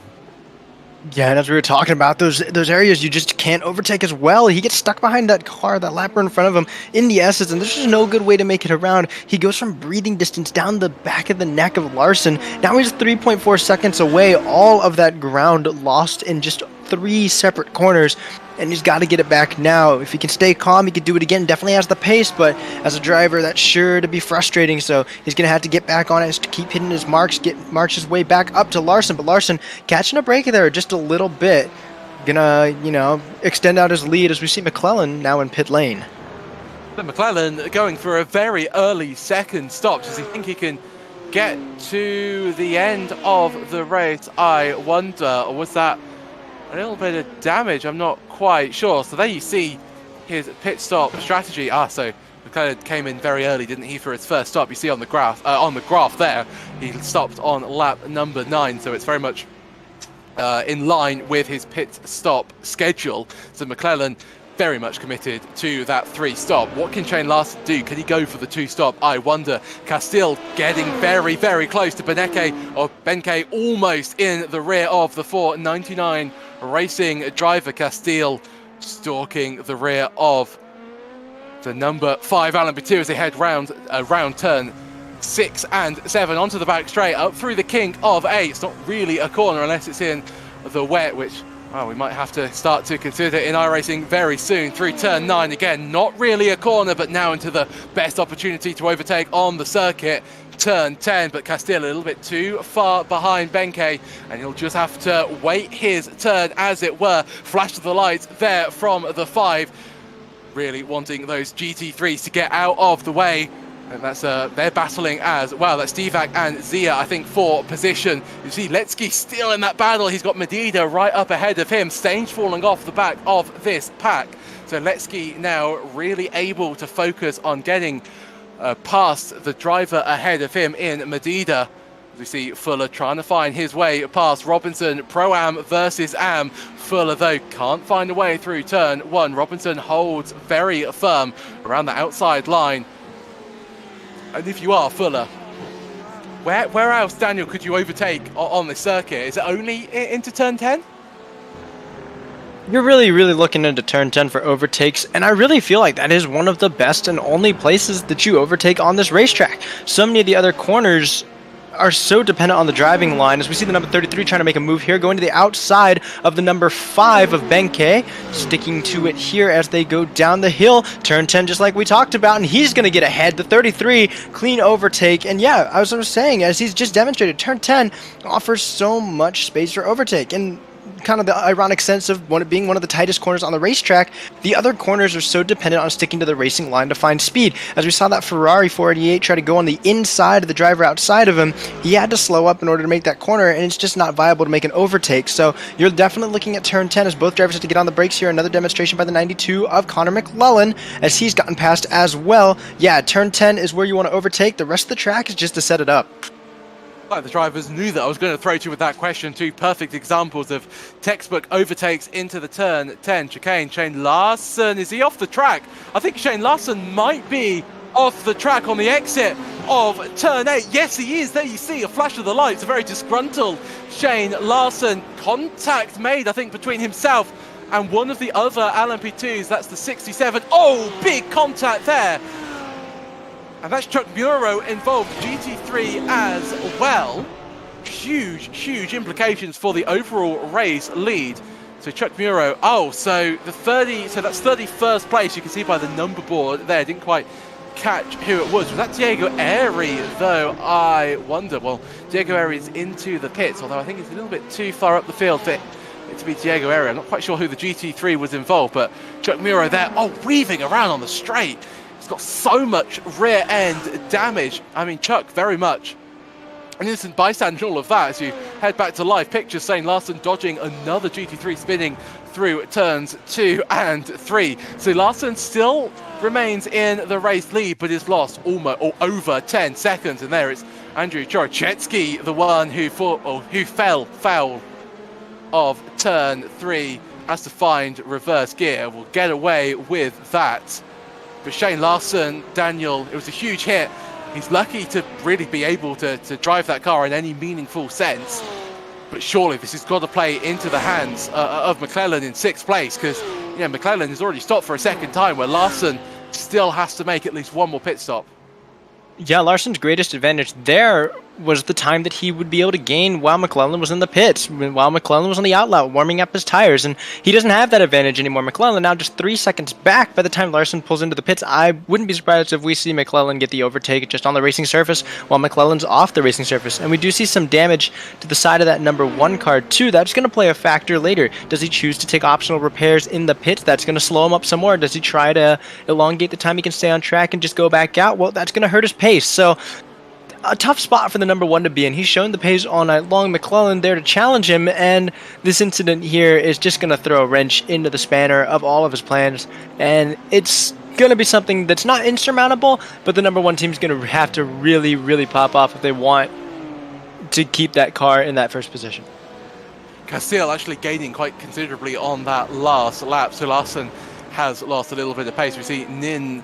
Yeah, and as we were talking about, those areas you just can't overtake as well. He gets stuck behind that car, that lapper in front of him in the S's, and there's just no good way to make it around. He goes from breathing distance down the back of the neck of Larson. Now he's 3.4 seconds away, all of that ground lost in just 3 separate corners, and he's got to get it back now. If he can stay calm, he could do it again. Definitely has the pace, but as a driver, that's sure to be frustrating, so he's going to have to get back on it to keep hitting his marks, march his way back up to Larson, but Larson catching a break there just a little bit. Gonna, you know, extend out his lead as we see McClelland now in pit lane. But McClelland going for a very early second stop. Does he think he can get to the end of the race? I wonder, or was that a little bit of damage? I'm not quite sure. So there you see his pit stop strategy. So McClelland came in very early, didn't he, for his first stop? You see on the graph there, he stopped on lap number 9. So it's very much in line with his pit stop schedule. So McClelland very much committed to that 3 stop. What can Shane Larson do? Can he go for the 2 stop? I wonder. Castile getting very, very close to Benke almost in the rear of the 499 racing driver. Castile stalking the rear of the number 5 LMP2 as they head round turn 6 and 7 onto the back straight, up through the kink of 8. It's not really a corner unless it's in the wet, which we might have to start to consider in iRacing very soon. Through turn 9 again, not really a corner, but now into the best opportunity to overtake on the circuit. Turn 10, but Castile a little bit too far behind Benke, and he'll just have to wait his turn, as it were. Flash of the lights there from the 5, really wanting those GT3s to get out of the way. And that's they're battling as well. That's Divac and Zia, I think, for position. You see Letsky still in that battle. He's got Medida right up ahead of him. Stange falling off the back of this pack. So Letsky now really able to focus on getting past the driver ahead of him in Medida. We see Fuller trying to find his way past Robinson. Pro-Am versus Am. Fuller, though, can't find a way through turn 1. Robinson holds very firm around the outside line. And if you are Fuller, where else, Daniel, could you overtake on this circuit? Is it only into turn 10? You're really looking into turn 10 for overtakes, and I really feel like that is one of the best and only places that you overtake on this racetrack. So many of the other corners are so dependent on the driving line, as we see the number 33 trying to make a move here, going to the outside of the number 5 of Benke, sticking to it here as they go down the hill. Turn 10, just like we talked about, and he's going to get ahead. The 33, clean overtake, and yeah, I was saying, as he's just demonstrated, turn 10 offers so much space for overtake, and kind of the ironic sense of being one of the tightest corners on the racetrack, the other corners are so dependent on sticking to the racing line to find speed. As we saw that Ferrari 488 try to go on the inside of the driver outside of him, he had to slow up in order to make that corner, and it's just not viable to make an overtake. So you're definitely looking at turn 10 as both drivers have to get on the brakes here. Another demonstration by the 92 of Connor McClellan as he's gotten past as well. Yeah, turn 10 is where you want to overtake. The rest of the track is just to set it up. The drivers knew that I was going to throw to you with that question. 2 perfect examples of textbook overtakes into the turn 10. Chicane, Shane Larson, is he off the track? I think Shane Larson might be off the track on the exit of turn 8. Yes, he is. There you see a flash of the lights. A very disgruntled Shane Larson. Contact made, I think, between himself and one of the other LMP2s. That's the 67. Oh, big contact there. And that's Chuck Muro involved, GT3 as well. Huge implications for the overall race lead. So Chuck Muro, so that's 31st place. You can see by the number board there, didn't quite catch who it was. Was that Diego Airy, though? I wonder. Well, Diego Airy is into the pits, although I think it's a little bit too far up the field for it to be Diego Airy. I'm not quite sure who the GT3 was involved, but Chuck Muro there, weaving around on the straight. He's got so much rear end damage. I mean, Chuck, very much an innocent bystander in all of that as you head back to live pictures saying Larson dodging another GT3 spinning through turns 2 and 3. So Larson still remains in the race lead, but is lost almost over 10 seconds. And there it's Andrew Chorochetsky, the one who fell foul of turn 3, has to find reverse gear. Will get away with that. But Shane Larson, Daniel, it was a huge hit. He's lucky to really be able to drive that car in any meaningful sense. But surely this has got to play into the hands of McClellan in 6th place, because McClellan has already stopped for a second time, where Larson still has to make at least one more pit stop. Yeah, Larson's greatest advantage there was the time that he would be able to gain while McClellan was in the pits, while McClellan was on the outlet warming up his tires, and he doesn't have that advantage anymore. McClellan now just 3 seconds back by the time Larson pulls into the pits. I wouldn't be surprised if we see McClellan get the overtake just on the racing surface while McClellan's off the racing surface, and we do see some damage to the side of that number 1 car too. That's going to play a factor later. Does he choose to take optional repairs in the pits? That's going to slow him up some more. Does he try to elongate the time he can stay on track and just go back out? Well, that's going to hurt his pace. So a tough spot for the number 1 to be in. He's shown the pace all night long. McClellan there to challenge him, and this incident here is just going to throw a wrench into the spanner of all of his plans, and it's going to be something that's not insurmountable, but the number 1 team's going to have to really pop off if they want to keep that car in that first position. Castile actually gaining quite considerably on that last lap, so Larson has lost a little bit of pace. We see Nin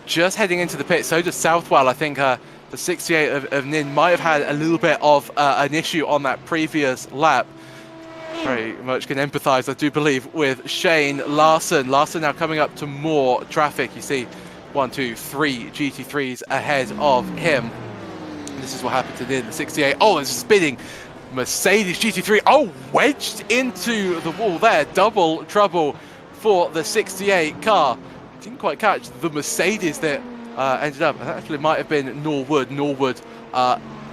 just heading into the pit. So does Southwell. I think the 68 of Nin might have had a little bit of an issue on that previous lap. Very much can empathise, I do believe, with Shane Larson. Larson now coming up to more traffic. You see 1, 2, 3 GT3s ahead of him. And this is what happened to the 68. Oh, it's spinning Mercedes GT3. Oh, wedged into the wall there. Double trouble for the 68 car. Didn't quite catch the Mercedes that ended up. That actually might have been Norwood. Norwood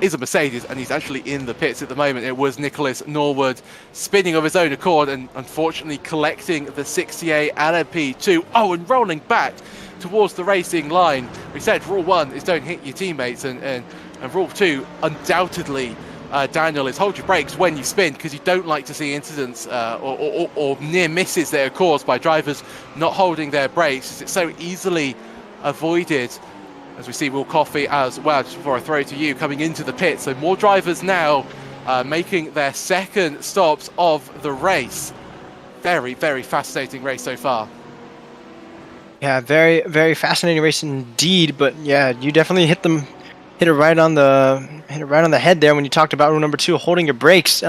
is a Mercedes, and he's actually in the pits at the moment. It was Nicholas Norwood spinning of his own accord and unfortunately collecting the 68 LMP2. Oh, and rolling back towards the racing line. We said rule 1 is don't hit your teammates, and rule 2 undoubtedly, Daniel, is hold your brakes when you spin, because you don't like to see incidents or near misses that are caused by drivers not holding their brakes. It's so easily avoided. As we see Will Coffey as well, just before I throw it to you, coming into the pit. So more drivers now making their second stops of the race. Very, very fascinating race so far. Yeah, very, very fascinating race indeed. But yeah, you definitely hit it right on the head there when you talked about rule number 2, holding your brakes.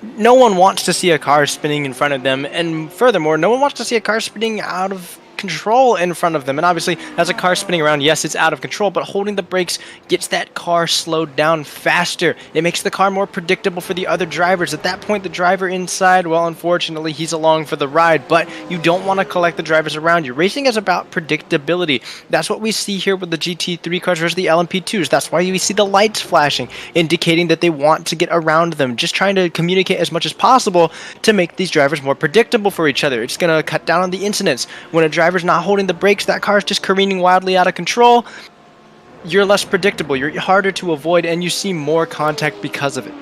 No one wants to see a car spinning in front of them, and furthermore, no one wants to see a car spinning out of control in front of them. And obviously, as a car spinning around, yes, it's out of control, but holding the brakes gets that car slowed down faster. It makes the car more predictable for the other drivers. At that point, the driver inside, well, unfortunately, he's along for the ride, but you don't want to collect the drivers around you. Racing is about predictability. That's what we see here with the GT3 cars versus the LMP2s. That's why we see the lights flashing, indicating that they want to get around them, just trying to communicate as much as possible to make these drivers more predictable for each other. It's going to cut down on the incidents. When a driver's not holding the brakes, that car is just careening wildly out of control. You're less predictable, you're harder to avoid, and you see more contact because of it.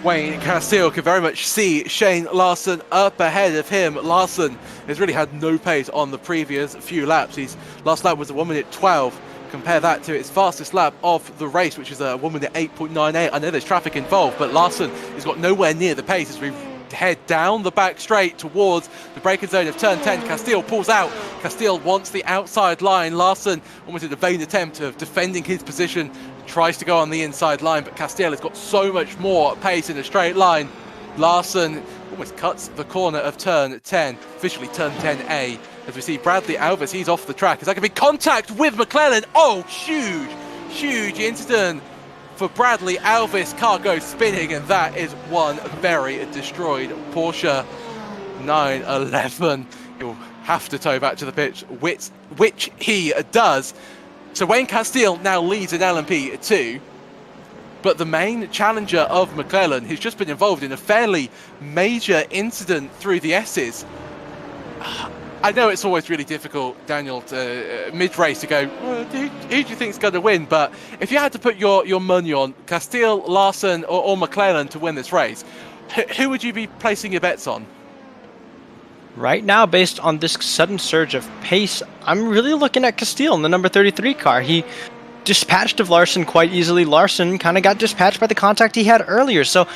Wayne Castile can very much see Shane Larson up ahead of him. Larson has really had no pace on the previous few laps. His last lap was a 1:12. Compare that to his fastest lap of the race, which is a 1:8.98. I know there's traffic involved, but Larson has got nowhere near the pace as we head down the back straight towards the braking zone of turn 10. Castile pulls out. Castile wants the outside line. Larson, almost in a vain attempt of defending his position, tries to go on the inside line, but Castile has got so much more pace in a straight line. Larson almost cuts the corner of turn 10, officially turn 10A, as we see Bradley Alves. He's off the track. Is that going to be contact with McClellan? Oh, huge incident for Bradley Alves. Car goes spinning, and that is one very destroyed Porsche 911. He'll have to tow back to the pitch, which he does. So Wayne Castile now leads in LMP2, but the main challenger of McClellan has just been involved in a fairly major incident through the S's. I know it's always really difficult, Daniel, to mid-race to go, well, who do you think is going to win? But if you had to put your money on Castile, Larson, or McClellan to win this race, who would you be placing your bets on? Right now, based on this sudden surge of pace, I'm really looking at Castile in the number 33 car. He dispatched of Larson quite easily. Larson kind of got dispatched by the contact he had earlier, so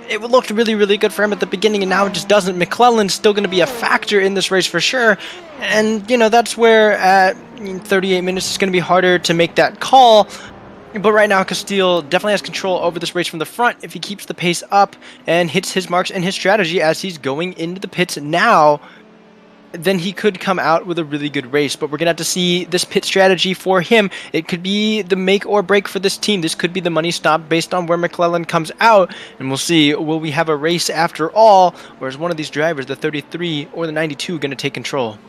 it looked really, really good for him at the beginning, and now it just doesn't. McClellan's still going to be a factor in this race for sure, and, you know, that's where at 38 minutes it's going to be harder to make that call. But right now, Castile definitely has control over this race from the front if he keeps the pace up and hits his marks and his strategy as he's going into the pits now. Then he could come out with a really good race, but we're going to have to see this pit strategy for him. It could be the make or break for this team. This could be the money stop based on where McClellan comes out, and we'll see, will we have a race after all, or is one of these drivers, the 33 or the 92, going to take control?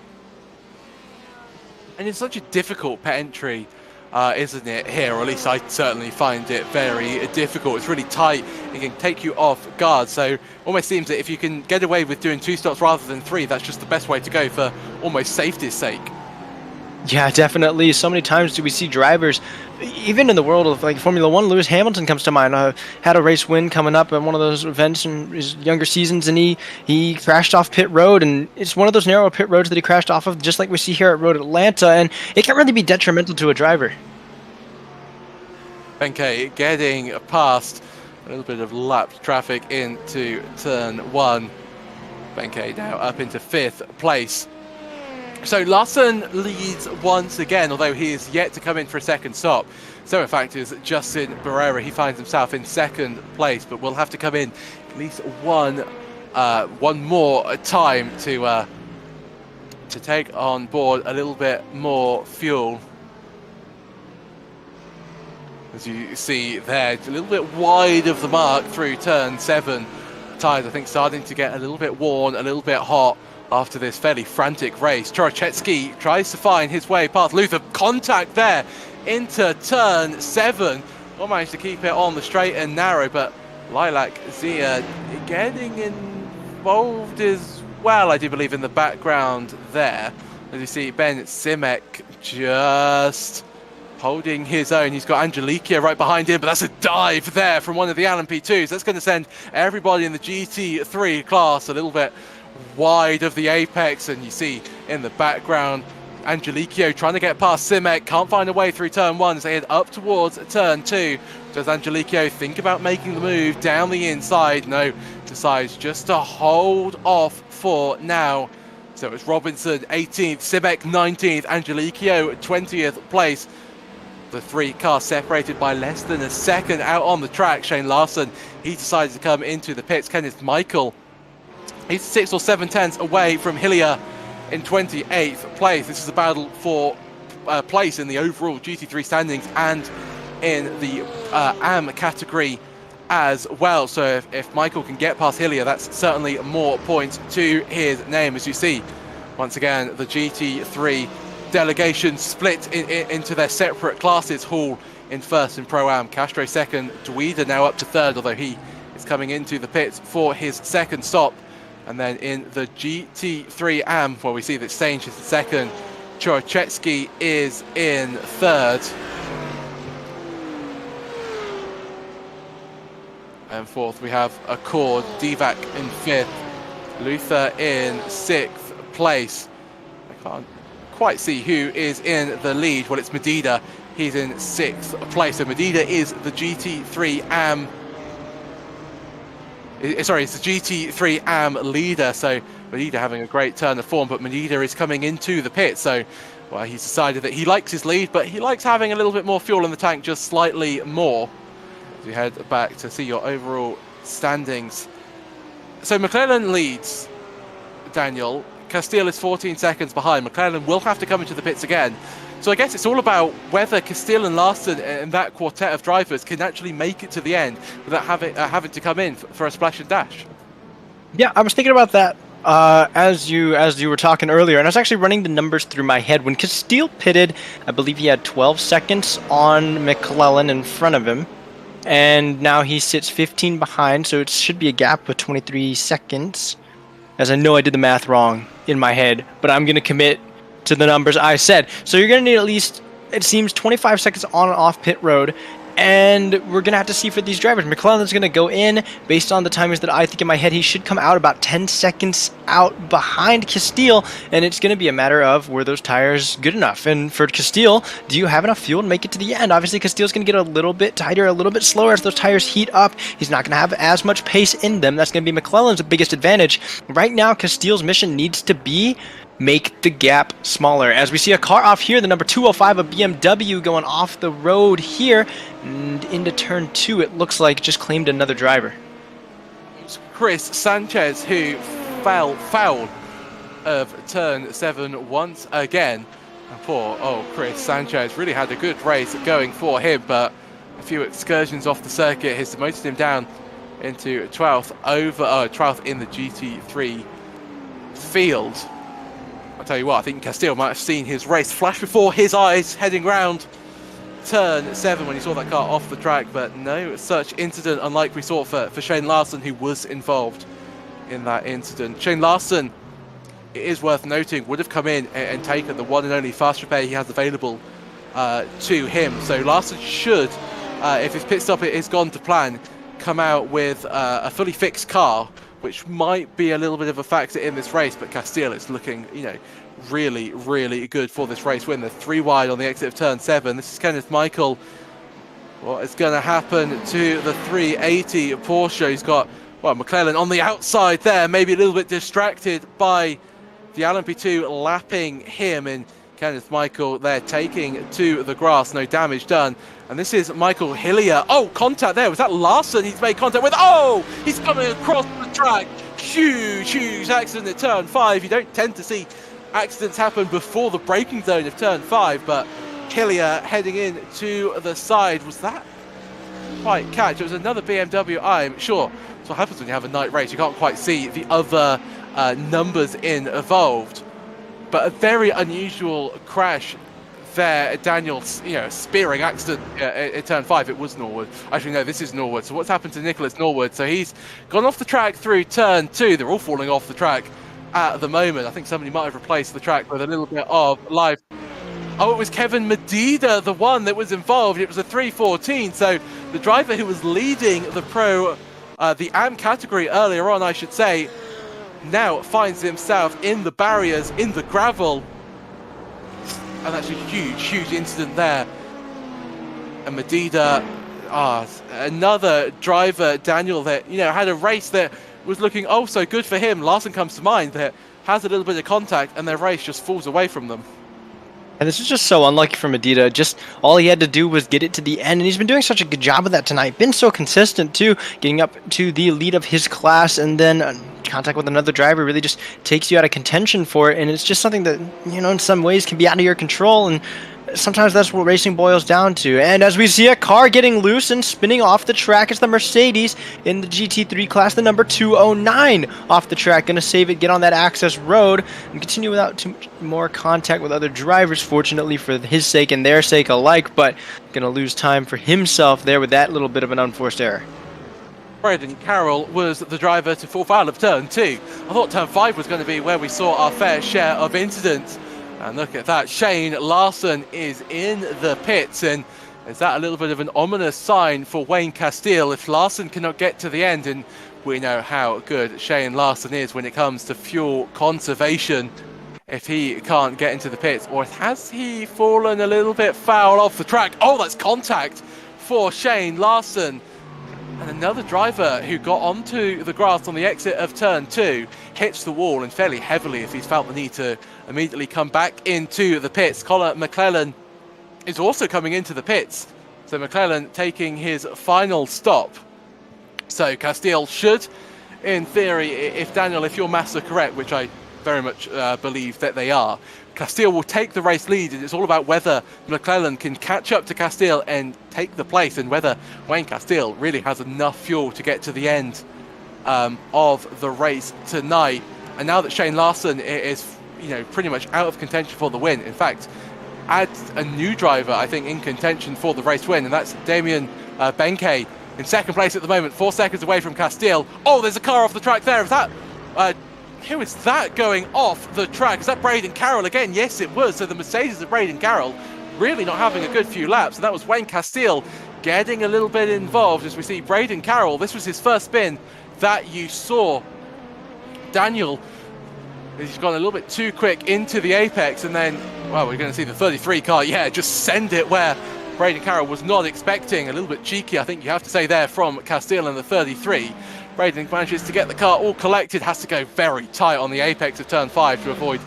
And it's such a difficult pit entry, isn't it, here? Or at least I certainly find it very difficult. It's really tight. It can take you off guard. So almost seems that if you can get away with doing 2 stops rather than 3, that's just the best way to go for almost safety's sake. Yeah, definitely. So many times do we see drivers, even in the world of like Formula 1, Lewis Hamilton comes to mind. Had a race win coming up at one of those events in his younger seasons, and he crashed off pit road, and it's one of those narrow pit roads that he crashed off of, just like we see here at Road Atlanta, and it can really be detrimental to a driver. Benke getting past a little bit of lapped traffic into turn 1. Benke now up into 5th place. So Larson leads once again, although he is yet to come in for a second stop. So in fact is Justin Barrera. He finds himself in 2nd place, but will have to come in at least one more time to take on board a little bit more fuel. As you see there, a little bit wide of the mark through turn 7. Tyres, I think, starting to get a little bit worn, a little bit hot after this fairly frantic race. Chorochetski tries to find his way past Luther. Contact there into turn 7. Will manage to keep it on the straight and narrow, but Lilac Zia getting involved as well, I do believe, in the background there. As you see, Ben Simek just holding his own. He's got Angelica right behind him, but that's a dive there from one of the LMP2s. That's going to send everybody in the GT3 class a little bit wide of the apex, and you see in the background Angelico trying to get past Simek, can't find a way through turn 1 as they head up towards turn 2. Does Angelico think about making the move down the inside? No, decides just to hold off for now. So it's Robinson 18th, Simek 19th, Angelico 20th place. The 3 cars separated by less than a second out on the track. Shane Larson, he decides to come into the pits. Kenneth Michael, he's 6 or 7 tenths away from Hillier in 28th place. This is a battle for place in the overall GT3 standings and in the AM category as well. So if Michael can get past Hillier, that's certainly more points to his name. As you see, once again, the GT3 delegation split into their separate classes. Hall in 1st in Pro-Am, Castro 2nd, Dweeder now up to 3rd, although he is coming into the pits for his 2nd stop. And then in the GT3 AM, where we see that Stange is in 2nd, Chorochetski is in 3rd. And 4th we have Accord, Divac in 5th, Luther in 6th place. I can't quite see who is in the lead. Well, it's Medida. He's in 6th place. So Medida is the GT3 AM. Sorry, it's the GT3 AM leader. So Medida having a great turn of form, but Medida is coming into the pit. So, well, he's decided that he likes his lead, but he likes having a little bit more fuel in the tank, just slightly more. As we head back to see your overall standings. So McClellan leads, Daniel. Castile is 14 seconds behind. McClellan will have to come into the pits again. So I guess it's all about whether Castile and Larson and that quartet of drivers can actually make it to the end without having to come in for a splash and dash. Yeah, I was thinking about that as you were talking earlier, and I was actually running the numbers through my head. When Castile pitted, I believe he had 12 seconds on McClellan in front of him, and now he sits 15 behind, so it should be a gap of 23 seconds. As I know I did the math wrong in my head, but I'm going to commit to the numbers I said. So you're going to need at least, it seems, 25 seconds on and off pit road, and we're going to have to see for these drivers. McClellan's going to go in. Based on the timings that I think in my head, he should come out about 10 seconds out behind Castile, and it's going to be a matter of, were those tires good enough? And for Castile, do you have enough fuel to make it to the end? Obviously, Castile's going to get a little bit tighter, a little bit slower as those tires heat up. He's not going to have as much pace in them. That's going to be McClellan's biggest advantage. Right now, Castile's mission needs to be make the gap smaller. As we see a car off here, the number 205, a BMW going off the road here, and into turn 2, it looks like just claimed another driver. It's Chris Sanchez who fell foul of turn 7 once again. And poor Chris Sanchez really had a good race going for him, but a few excursions off the circuit has demoted him down into 12th in the GT3 field. I'll tell you what, I think Castile might have seen his race flash before his eyes heading round turn 7 when he saw that car off the track, but no such incident, unlike we saw for Shane Larson, who was involved in that incident. Shane Larson, it is worth noting, would have come in and taken the one and only fast repair he has available to him. So Larson should, if his pit stop is gone to plan, come out with a fully fixed car, which might be a little bit of a factor in this race, but Castile is looking, really, really good for this race win. They're 3 wide on the exit of turn 7. This is Kenneth Michael. What is going to happen to the 380 Porsche? He's got Well, McClellan on the outside there, maybe a little bit distracted by the LMP2 lapping him, and Kenneth Michael there taking to the grass, no damage done. And this is Michael Hillier. Oh, contact there. Was that Larson he's made contact with? Oh, he's coming across the track. Huge accident at turn 5. You don't tend to see accidents happen before the braking zone of turn 5, but Hillier heading in to the side. Was that quite catch? It was another BMW, I'm sure. That's what happens when you have a night race. You can't quite see the other numbers involved. But a very unusual crash there. Daniel, spearing accident at turn 5. It was Norwood. Actually, no, this is Norwood. So what's happened to Nicholas Norwood? So he's gone off the track through turn 2. They're all falling off the track at the moment. I think somebody might have replaced the track with a little bit of live. Oh, it was Kevin Medina, the one that was involved. It was a 3:14. So the driver who was leading the the AM category earlier on, I should say, now finds himself in the barriers, in the gravel. And that's a huge incident there. And Medina, another driver, Daniel, that had a race that was looking oh so good for him. Larson comes to mind, that has a little bit of contact and their race just falls away from them. And this is just so unlucky for Medina. Just all he had to do was get it to the end, and he's been doing such a good job of that tonight. Been so consistent too, getting up to the lead of his class, and then contact with another driver really just takes you out of contention for it. And it's just something that in some ways can be out of your control, and sometimes that's what racing boils down to. And as we see a car getting loose and spinning off the track, it's the Mercedes in the GT3 class, the number 209 off the track. Going to save it, get on that access road, and continue without too much more contact with other drivers, fortunately for his sake and their sake alike, but going to lose time for himself there with that little bit of an unforced error. Braden Carroll was the driver to fall foul of turn 2. I thought turn 5 was going to be where we saw our fair share of incidents. And look at that, Shane Larson is in the pits, and is that a little bit of an ominous sign for Wayne Castile if Larson cannot get to the end? And we know how good Shane Larson is when it comes to fuel conservation. If he can't get into the pits, or has he fallen a little bit foul off the track? Oh, that's contact for Shane Larson. And another driver who got onto the grass on the exit of turn 2 hits the wall, and fairly heavily if he's felt the need to immediately come back into the pits. Colin McClellan is also coming into the pits. So McClellan taking his final stop. So Castile should, in theory, if your maths are correct, which I very much believe that they are, Castile will take the race lead, and it's all about whether McClellan can catch up to Castile and take the place, and whether Wayne Castile really has enough fuel to get to the end of the race tonight. And now that Shane Larson is pretty much out of contention for the win, in fact, adds a new driver, I think, in contention for the race win, and that's Damien Benke in second place at the moment, 4 seconds away from Castile. Oh, there's a car off the track there. Is that who is that going off the track? Is that Braden Carroll again? Yes, it was. So the Mercedes of Braden Carroll really not having a good few laps. And that was Wayne Castile getting a little bit involved as we see Braden Carroll. This was his first spin that you saw. Daniel, he's gone a little bit too quick into the apex, and then, well, we're going to see the 33 car, just send it where Braden Carroll was not expecting. A little bit cheeky, I think you have to say there, from Castile and the 33. Braden manages to get the car all collected, has to go very tight on the apex of turn 5 to avoid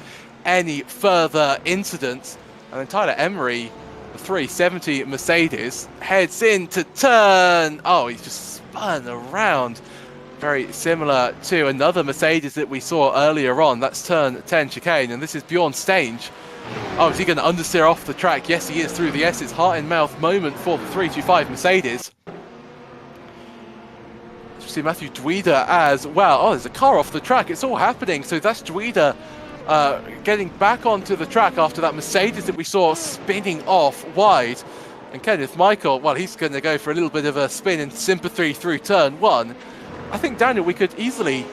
any further incidents. And then Tyler Emery, the 370 Mercedes, heads into turn. Oh, he's just spun around. Very similar to another Mercedes that we saw earlier on. That's turn 10 chicane, and this is Bjorn Stange. Oh, is he going to understeer off the track? Yes, he is, through the S's. Heart in mouth moment for the 325 Mercedes. See Matthew Dweeder as well. Oh, there's a car off the track. It's all happening. So that's Dweeder getting back onto the track after that Mercedes that we saw spinning off wide. And Kenneth Michael, well, he's going to go for a little bit of a spin in sympathy through turn 1. I think, Daniel, we could easily,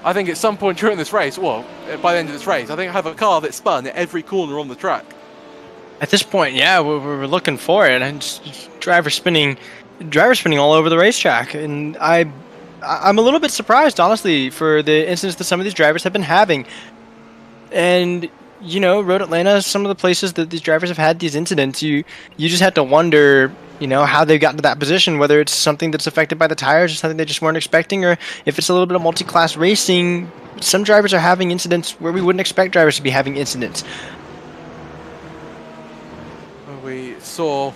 at some point during this race, well, by the end of this race, I think have a car that spun at every corner on the track. At this point, yeah, we're looking for it. And just driver spinning all over the racetrack. And I'm a little bit surprised, honestly, for the incidents that some of these drivers have been having. And, Road Atlanta, some of the places that these drivers have had these incidents, you just have to wonder, how they got to that position, whether it's something that's affected by the tires or something they just weren't expecting, or if it's a little bit of multi-class racing. Some drivers are having incidents where we wouldn't expect drivers to be having incidents. We saw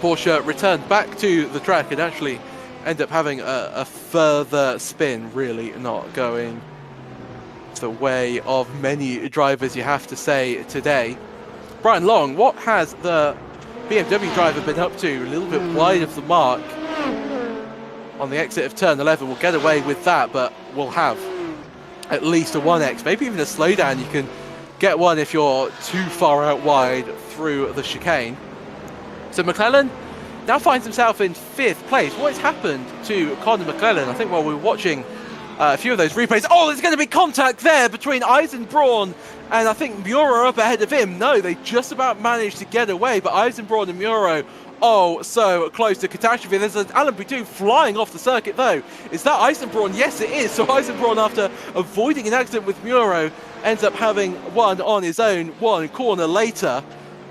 Porsche return back to the track and actually end up having a further spin, really not going the way of many drivers, you have to say, today. Brian Long, what has the BMW driver been up to? A little bit wide of the mark on the exit of turn 11. We'll get away with that, but we'll have at least a 1x, maybe even a slowdown. You can get one if you're too far out wide through the chicane. So McClellan now finds himself in 5th place. What has happened to Conor McClellan? I think while we were watching a few of those replays, there's going to be contact there between Eisenbraun and I think Muro up ahead of him. No, they just about managed to get away, but Eisenbraun and Muro, so close to catastrophe. There's an LMP2 flying off the circuit though. Is that Eisenbraun? Yes, it is. So Eisenbraun, after avoiding an accident with Muro, ends up having one on his own, one corner later.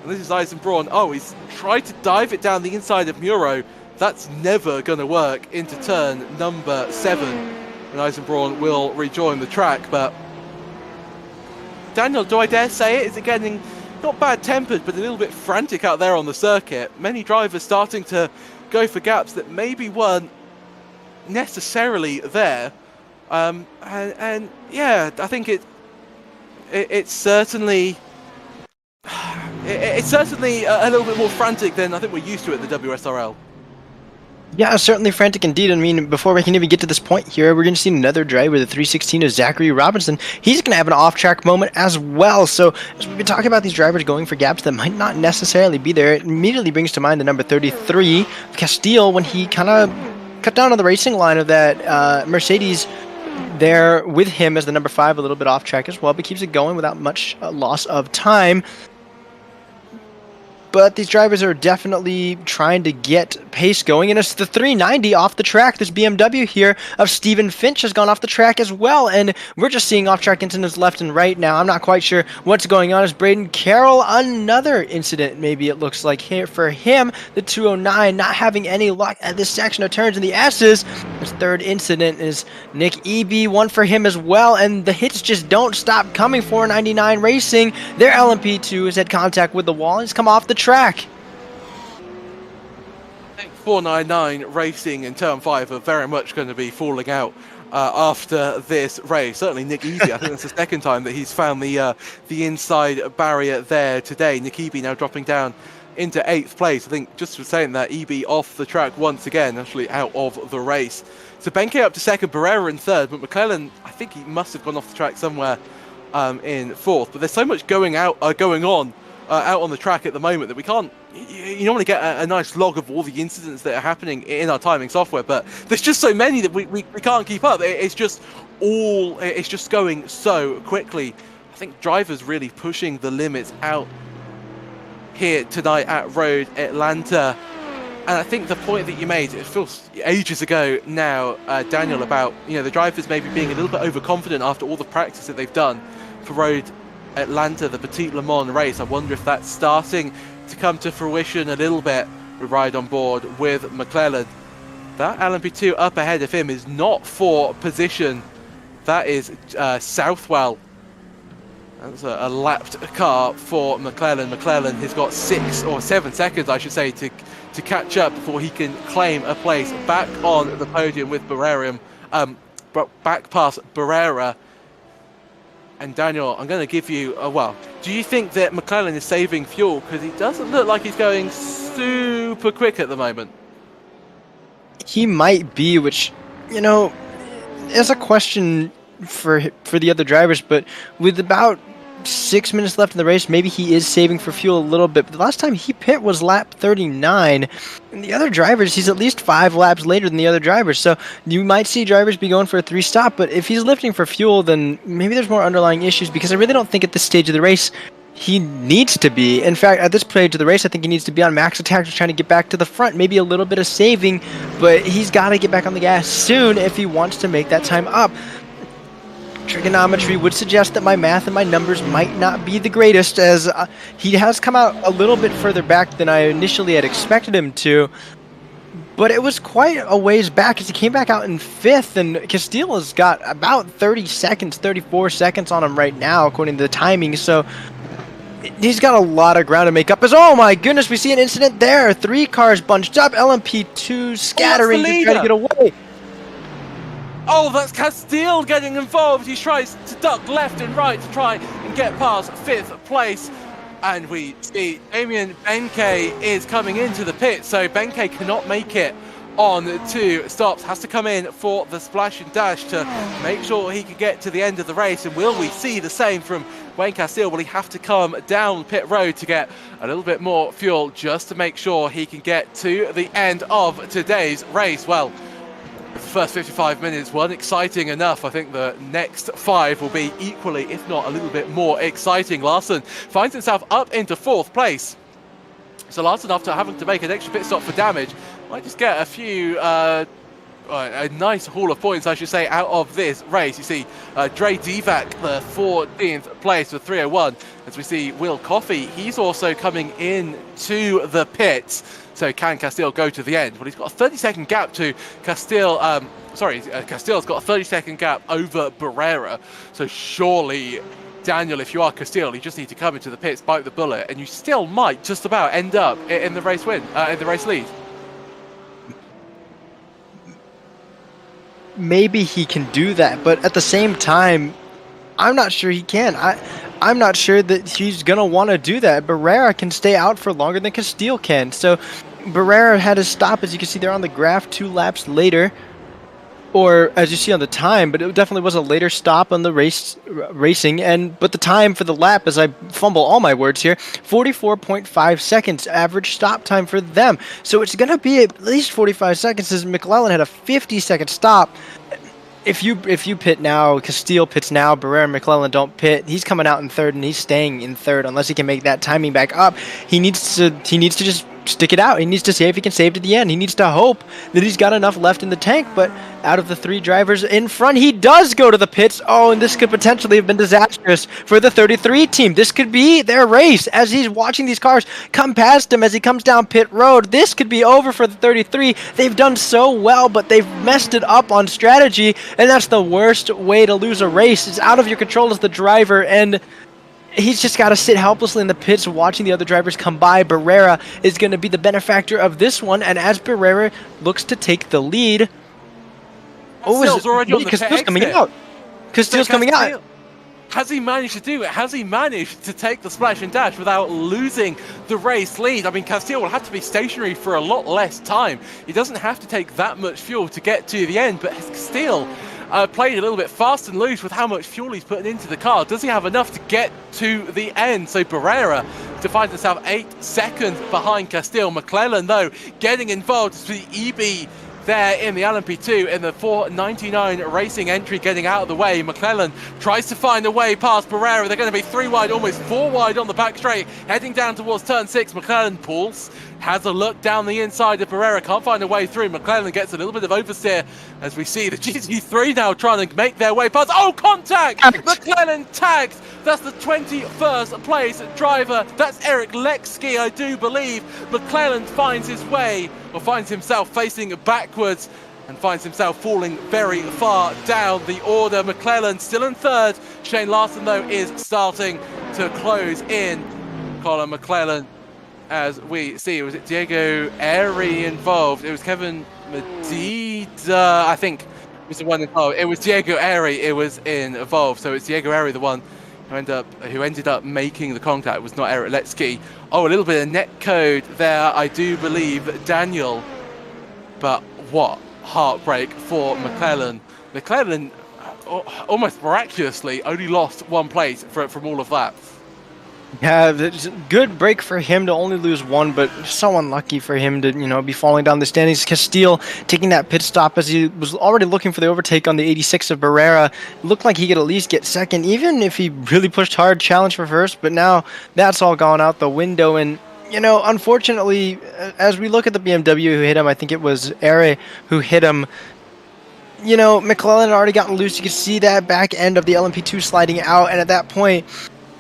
And this is Eisenbraun. He's tried to dive it down the inside of Muro. That's never going to work into turn number 7. And Eisenbraun will rejoin the track. But Daniel, do I dare say it? Is it getting not bad-tempered, but a little bit frantic out there on the circuit? Many drivers starting to go for gaps that maybe weren't necessarily there. And yeah, I think it's certainly a little bit more frantic than I think we're used to at the WSRL. Yeah, certainly frantic indeed. I mean, before we can even get to this point here, we're going to see another driver, the 316 of Zachary Robinson. He's going to have an off-track moment as well. So, as we've been talking about these drivers going for gaps that might not necessarily be there, it immediately brings to mind the number 33, Castile, when he kind of cut down on the racing line of that Mercedes there with him as the number 5, a little bit off-track as well, but keeps it going without much loss of time. But these drivers are definitely trying to get pace going, and it's the 390 off the track. This BMW here of Stephen Finch has gone off the track as well, and we're just seeing off-track incidents left and right now. I'm not quite sure what's going on. Is Braden Carroll another incident? Maybe it looks like here for him. The 209 not having any luck at this section of turns in the S's. His third incident is Nick Eby, one for him as well, and the hits just don't stop coming. 499 Racing, their LMP2 has had contact with the wall and has come off the track. 499 Racing in turn 5 are very much going to be falling out after this race. Certainly Nick Eby, I think that's the second time that he's found the inside barrier there today. Nick Eby now dropping down into 8th place. I think just for saying that, Eby off the track once again, actually out of the race. So Benke up to 2nd, Barrera in 3rd, but McClellan, I think he must have gone off the track somewhere in 4th. But there's so much going on out on the track at the moment that we can't, you normally get a nice log of all the incidents that are happening in our timing software, but there's just so many that we can't keep up. It's just going so quickly. I think drivers really pushing the limits out here tonight at Road Atlanta. And I think the point that you made, it feels ages ago now, Daniel, about the drivers maybe being a little bit overconfident after all the practice that they've done for Road Atlanta, the Petit Le Mans race. I wonder if that's starting to come to fruition a little bit. We ride on board with McClellan. That LMP2 up ahead of him is not for position. That is Southwell. That's a lapped car for McClellan. McClellan has got 6 or 7 seconds, I should say, to catch up before he can claim a place back on the podium with Barrera, back past Barrera. And Daniel, I'm going to give you do you think that McClellan is saving fuel? Because he doesn't look like he's going super quick at the moment. He might be, which, is a question for the other drivers, but with about 6 minutes left in the race, maybe he is saving for fuel a little bit. But the last time he pit was lap 39. And the other drivers, he's at least 5 laps later than the other drivers. So you might see drivers be going for a 3-stop, but if he's lifting for fuel, then maybe there's more underlying issues, because I really don't think at this stage of the race he needs to be. In fact, at this stage of the race, I think he needs to be on max attack, just trying to get back to the front. Maybe a little bit of saving, but he's got to get back on the gas soon if he wants to make that time up. trigonometry would suggest that my math and my numbers might not be the greatest, as he has come out a little bit further back than I initially had expected him to. But it was quite a ways back as he came back out in 5th, and Castile has got about 30 seconds, 34 seconds on him right now, according to the timing. So he's got a lot of ground to make up. As oh my goodness, we see an incident there. 3 cars bunched up, LMP2 scattering to try to get away. Oh, that's Castile getting involved. He tries to duck left and right to try and get past 5th place. And we see Damien Benkei is coming into the pit, so Benkei cannot make it on 2 stops. Has to come in for the splash and dash to make sure he can get to the end of the race. And will we see the same from Wayne Castile? Will he have to come down pit road to get a little bit more fuel just to make sure he can get to the end of today's race? Well, the first 55 minutes weren't exciting enough. I think the next 5 will be equally, if not a little bit more exciting. Larson finds himself up into 4th place. So Larson, after having to make an extra pit stop for damage, might just get a few, a nice haul of points, I should say, out of this race. You see Dre Divac, the 14th place with 301. As we see Will Coffey, he's also coming in to the pits. So can Castile go to the end? Well, he's got a 30-second gap to Castile. Castile's got a 30-second gap over Barrera. So surely, Daniel, if you are Castile, you just need to come into the pits, bite the bullet, and you still might just about end up in the race win, in the race lead. Maybe he can do that, but at the same time, I'm not sure he can. I'm not sure that he's going to want to do that. Barrera can stay out for longer than Castile can. So Barrera had to stop, as you can see there on the graph, 2 laps later. Or as you see on the time, but it definitely was a later stop on the racing. But the time for the lap, as I fumble all my words here, 44.5 seconds average stop time for them. So it's going to be at least 45 seconds, as McClellan had a 50-second stop. If you pit now, Castile pits now, Barrera and McClellan don't pit. He's coming out in 3rd, and he's staying in 3rd unless he can make that timing back up. He needs to just stick it out. He needs to see if he can save to the end. He needs to hope that he's got enough left in the tank. But out of the 3 drivers in front, he does go to the pits. Oh, and this could potentially have been disastrous for the 33 team. This could be their race as he's watching these cars come past him as he comes down pit road. This could be over for the 33. They've done so well, but they've messed it up on strategy, and that's the worst way to lose a race. It's out of your control as the driver, and he's just got to sit helplessly in the pits watching the other drivers come by. Barrera is going to be the benefactor of this one, and as Barrera looks to take the lead... Castile's already on the pit exit. Coming out. Castile's coming out. Has he managed to do it? Has he managed to take the splash and dash without losing the race lead? I mean, Castile will have to be stationary for a lot less time. He doesn't have to take that much fuel to get to the end, but Castile played a little bit fast and loose with how much fuel he's putting into the car. Does he have enough to get to the end? So Barrera finds himself 8 seconds behind Castile. McClellan, though, getting involved to the EB there in the LMP2 in the 499 racing entry, getting out of the way. McClellan tries to find a way past Barrera. They're going to be 3 wide, almost 4 wide on the back straight, heading down towards turn 6. McClellan pulls, has a look down the inside of Barrera, can't find a way through. McClellan gets a little bit of oversteer as we see the GT3 now trying to make their way past. Oh, contact! McClellan tags. That's the 21st place driver. That's Eric Lexky, I do believe. McClellan finds his way, or finds himself facing backwards, and finds himself falling very far down the order. McClellan still in 3rd. Shane Larson, though, is starting to close in. Colin McClellan, as we see, was it Diego Airy involved? It was Kevin Medida, I think, was the one involved. It was Diego Airy, it was involved. So it's Diego Airy, the one who ended up making the contact. It was not Eric Letsky. Oh, a little bit of net code there, I do believe, Daniel. But what heartbreak for McClellan. McClellan almost miraculously only lost 1 place from all of that. Yeah, it's a good break for him to only lose 1, but so unlucky for him to, be falling down the standings. Castile taking that pit stop as he was already looking for the overtake on the 86 of Barrera. Looked like he could at least get 2nd, even if he really pushed hard, challenge for 1st, but now that's all gone out the window. And, unfortunately, as we look at the BMW who hit him, I think it was Ere who hit him, you know, McClellan had already gotten loose. You could see that back end of the LMP2 sliding out, and at that point,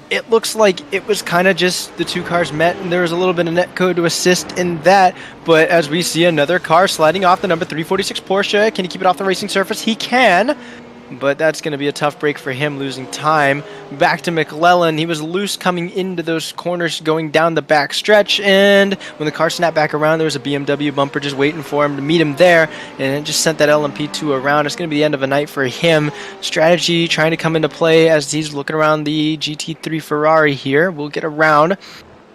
it looks like it was kind of just the two cars met, and there was a little bit of netcode to assist in that. But as we see another car sliding off the number 346 Porsche, can he keep it off the racing surface? He can, but that's going to be a tough break for him, losing time. Back to McClellan. He was loose coming into those corners going down the back stretch, and when the car snapped back around, there was a BMW bumper just waiting for him to meet him there, and it just sent that LMP2 around. It's going to be the end of a night for him. Strategy trying to come into play as he's looking around the GT3 Ferrari here. We'll get around.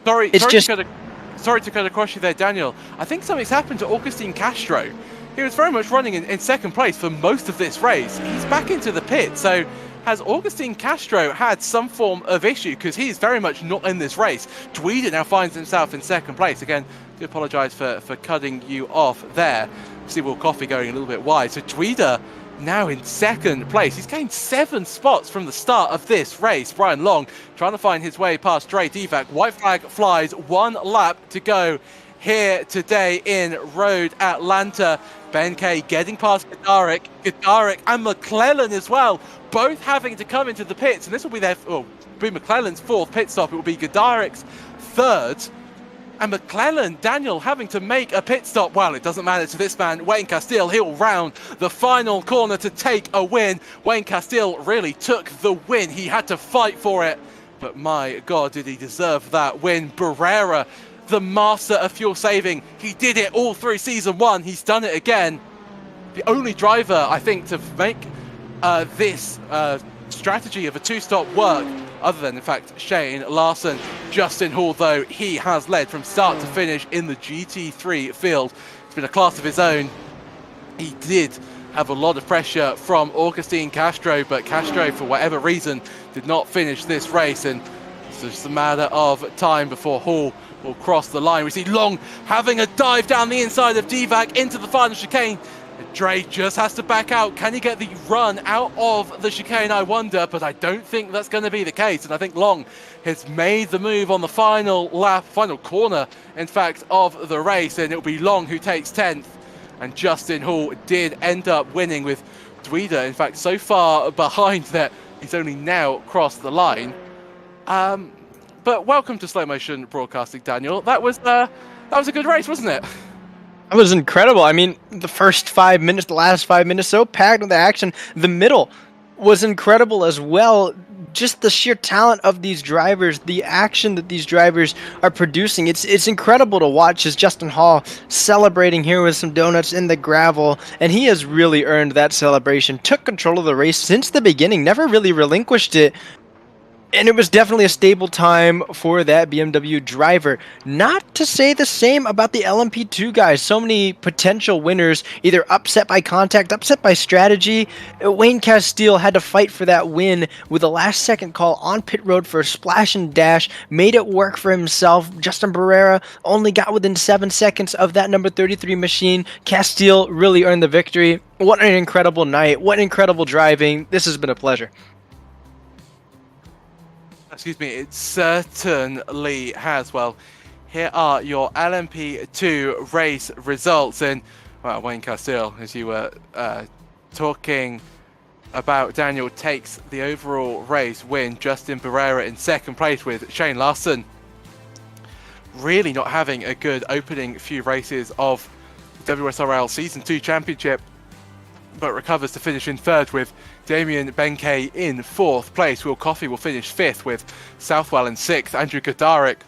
Sorry to cut across you there, Daniel. I think something's happened to Augustine Castro. He was very much running in second place for most of this race. He's back into the pit, so has Augustine Castro had some form of issue? Because he's very much not in this race. Tweeder now finds himself in second place. Again, I do apologise for cutting you off there. See Will Coffey going a little bit wide. So Tweeder now in second place. He's gained 7 spots from the start of this race. Brian Long trying to find his way past Dre Divac. White flag flies, 1 lap to go here today in Road Atlanta. Ben Kay getting past Gadarik and McClellan as well, both having to come into the pits, and this will be be McClellan's 4th pit stop. It will be Gadarik's 3rd, and McClellan, Daniel, having to make a pit stop. Well, it doesn't matter to this man, Wayne Castile. He'll round the final corner to take a win. Wayne Castile really took the win. He had to fight for it, but my God, did he deserve that win. Barrera, the master of fuel saving. He did it all through season 1. He's done it again. The only driver, I think, to make this strategy of a 2-stop work, other than, in fact, Shane Larson. Justin Hall, though, he has led from start to finish in the GT3 field. It's been a class of his own. He did have a lot of pressure from Augustine Castro, but Castro, for whatever reason, did not finish this race, and it's just a matter of time before Hall will cross the line. We see Long having a dive down the inside of Divac into the final chicane. Dre just has to back out. Can he get the run out of the chicane, I wonder, but I don't think that's going to be the case. And I think Long has made the move on the final lap, final corner, in fact, of the race, and it'll be Long who takes 10th. And Justin Hall did end up winning, with Tweeder, in fact, so far behind that he's only now crossed the line. But welcome to Slow Motion Broadcasting, Daniel. That was a good race, wasn't it? That was incredible. I mean, the first 5 minutes, the last 5 minutes, so packed with action. The middle was incredible as well. Just the sheer talent of these drivers, the action that these drivers are producing. It's incredible to watch as Justin Hall celebrating here with some donuts in the gravel, and he has really earned that celebration. Took control of the race since the beginning, never really relinquished it. And it was definitely a stable time for that BMW driver. Not to say the same about the LMP2 guys. So many potential winners, either upset by contact, upset by strategy. Wayne Castile had to fight for that win with a last-second call on pit road for a splash and dash. Made it work for himself. Justin Barrera only got within 7 seconds of that number 33 machine. Castile really earned the victory. What an incredible night. What incredible driving. This has been a pleasure. Excuse me, it certainly has. Well, here are your LMP2 race results. And, well, Wayne Castile, as you were talking about, Daniel, takes the overall race win. Justin Barrera in second place, with Shane Larson really not having a good opening few races of the WSRL Season 2 Championship, but recovers to finish in third, with Damien Benkei in fourth place. Will Coffey will finish fifth, with Southwell in sixth. Andrew Gadarik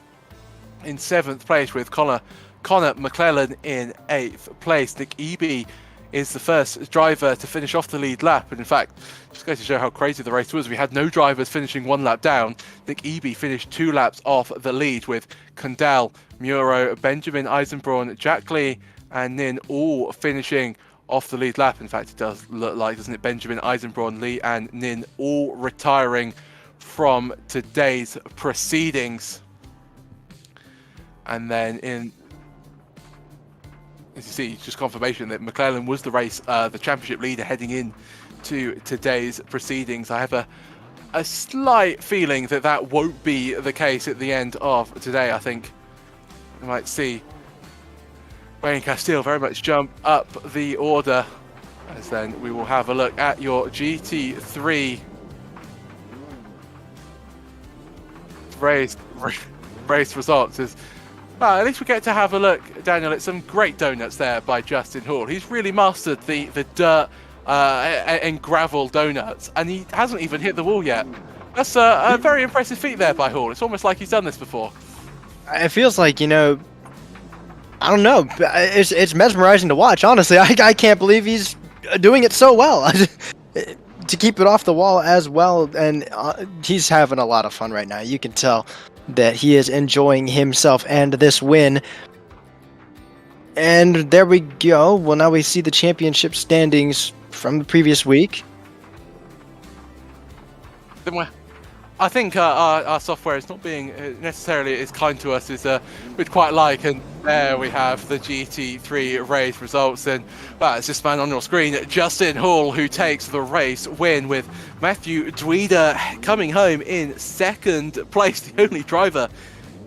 in seventh place, with Connor McClellan in eighth place. Nick Eby is the first driver to finish off the lead lap, and in fact, just goes to show how crazy the race was. We had no drivers finishing 1 lap down. Nick Eby finished 2 laps off the lead, with Kundal, Muro, Benjamin Eisenbraun, Jack Lee and Nin all finishing off the lead lap. In fact, it does look like, doesn't it, Benjamin Eisenbraun, Lee and Nin all retiring from today's proceedings. And then as you see, just confirmation that McClellan was the championship leader heading in to today's proceedings. I have a slight feeling that won't be the case at the end of today. I think we might see Wayne Castile very much jump up the order As then we will have a look at your GT3 race results. At least we get to have a look, Daniel, at some great donuts there by Justin Hall. He's really mastered the dirt and gravel donuts, and he hasn't even hit the wall yet. That's a very impressive feat there by Hall. It's almost like he's done this before. It feels like, I don't know. It's mesmerizing to watch, honestly. I can't believe he's doing it so well. To keep it off the wall as well, and he's having a lot of fun right now. You can tell that he is enjoying himself and this win. And there we go. Well, now we see the championship standings from the previous week. I think our software is not being necessarily as kind to us as we'd quite like, and there we have the GT3 race results, and it's this man on your screen, Justin Hall, who takes the race win, with Matthew Dweeder coming home in second place, the only driver,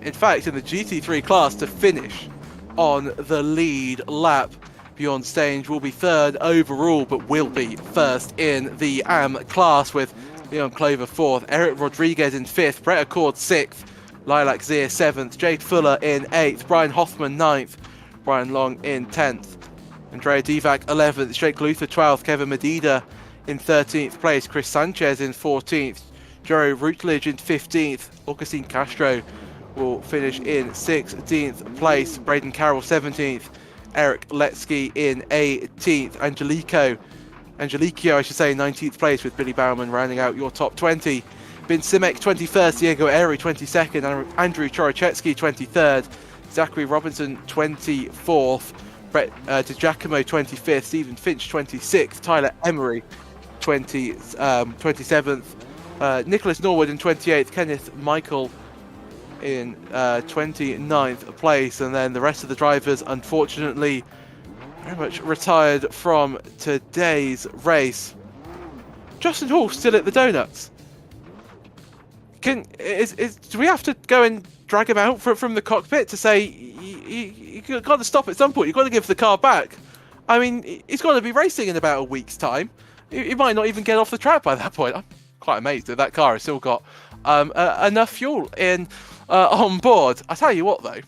in fact, in the GT3 class to finish on the lead lap. Beyond Stage will be third overall, but will be first in the AM class, with Leon Clover fourth, Eric Rodriguez in fifth, Brett Accord sixth, Lilac Zier seventh, Jade Fuller in eighth, Brian Hoffman ninth, Brian Long in 10th, Andrea Divac 11th, Jake Luther 12th, Kevin Medina in 13th place, Chris Sanchez in 14th, Joe Rutledge in 15th, Augustine Castro will finish in 16th place, Braden Carroll 17th, Eric Letsky in 18th, Angelico, I should say, 19th place, with Billy Bauman rounding out your top 20. Bin Simek 21st, Diego Airy 22nd, Andrew Chorochetsky 23rd, Zachary Robinson 24th, Brett DiGiacomo 25th, Stephen Finch 26th, Tyler Emery 27th, Nicholas Norwood in 28th, Kenneth Michael in 29th place, and then the rest of the drivers, unfortunately, very much retired from today's race. Justin Hall still at the donuts. Do we have to go and drag him out from the cockpit to say you got to stop at some point? You've got to give the car back. I mean, he's got to be racing in about a week's time. He might not even get off the track by that point. I'm quite amazed that car has still got enough fuel in on board. I tell you what, though,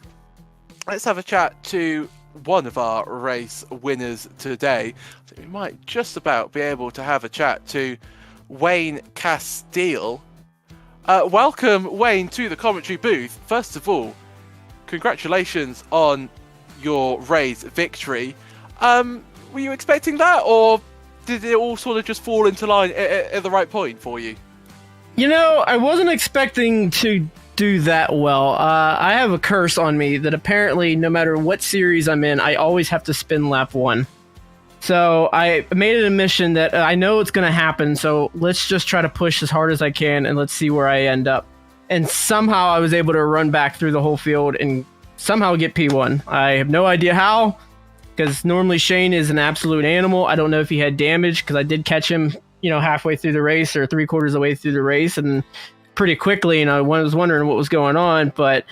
let's have a chat to one of our race winners today. We might just about be able to have a chat to Wayne Castile. Welcome, Wayne, to the commentary booth. First of all, congratulations on your race victory. Were you expecting that, or did it all sort of just fall into line at the right point for you? I wasn't expecting to do that well. I have a curse on me that apparently no matter what series I'm in, I always have to spin lap 1. So I made it a mission that I know it's going to happen, so let's just try to push as hard as I can and let's see where I end up. And somehow I was able to run back through the whole field and somehow get P1. I have no idea how, because normally Shane is an absolute animal. I don't know if he had damage, because I did catch him, halfway through the race or 3/4 of the way through the race, and pretty quickly, I was wondering what was going on, but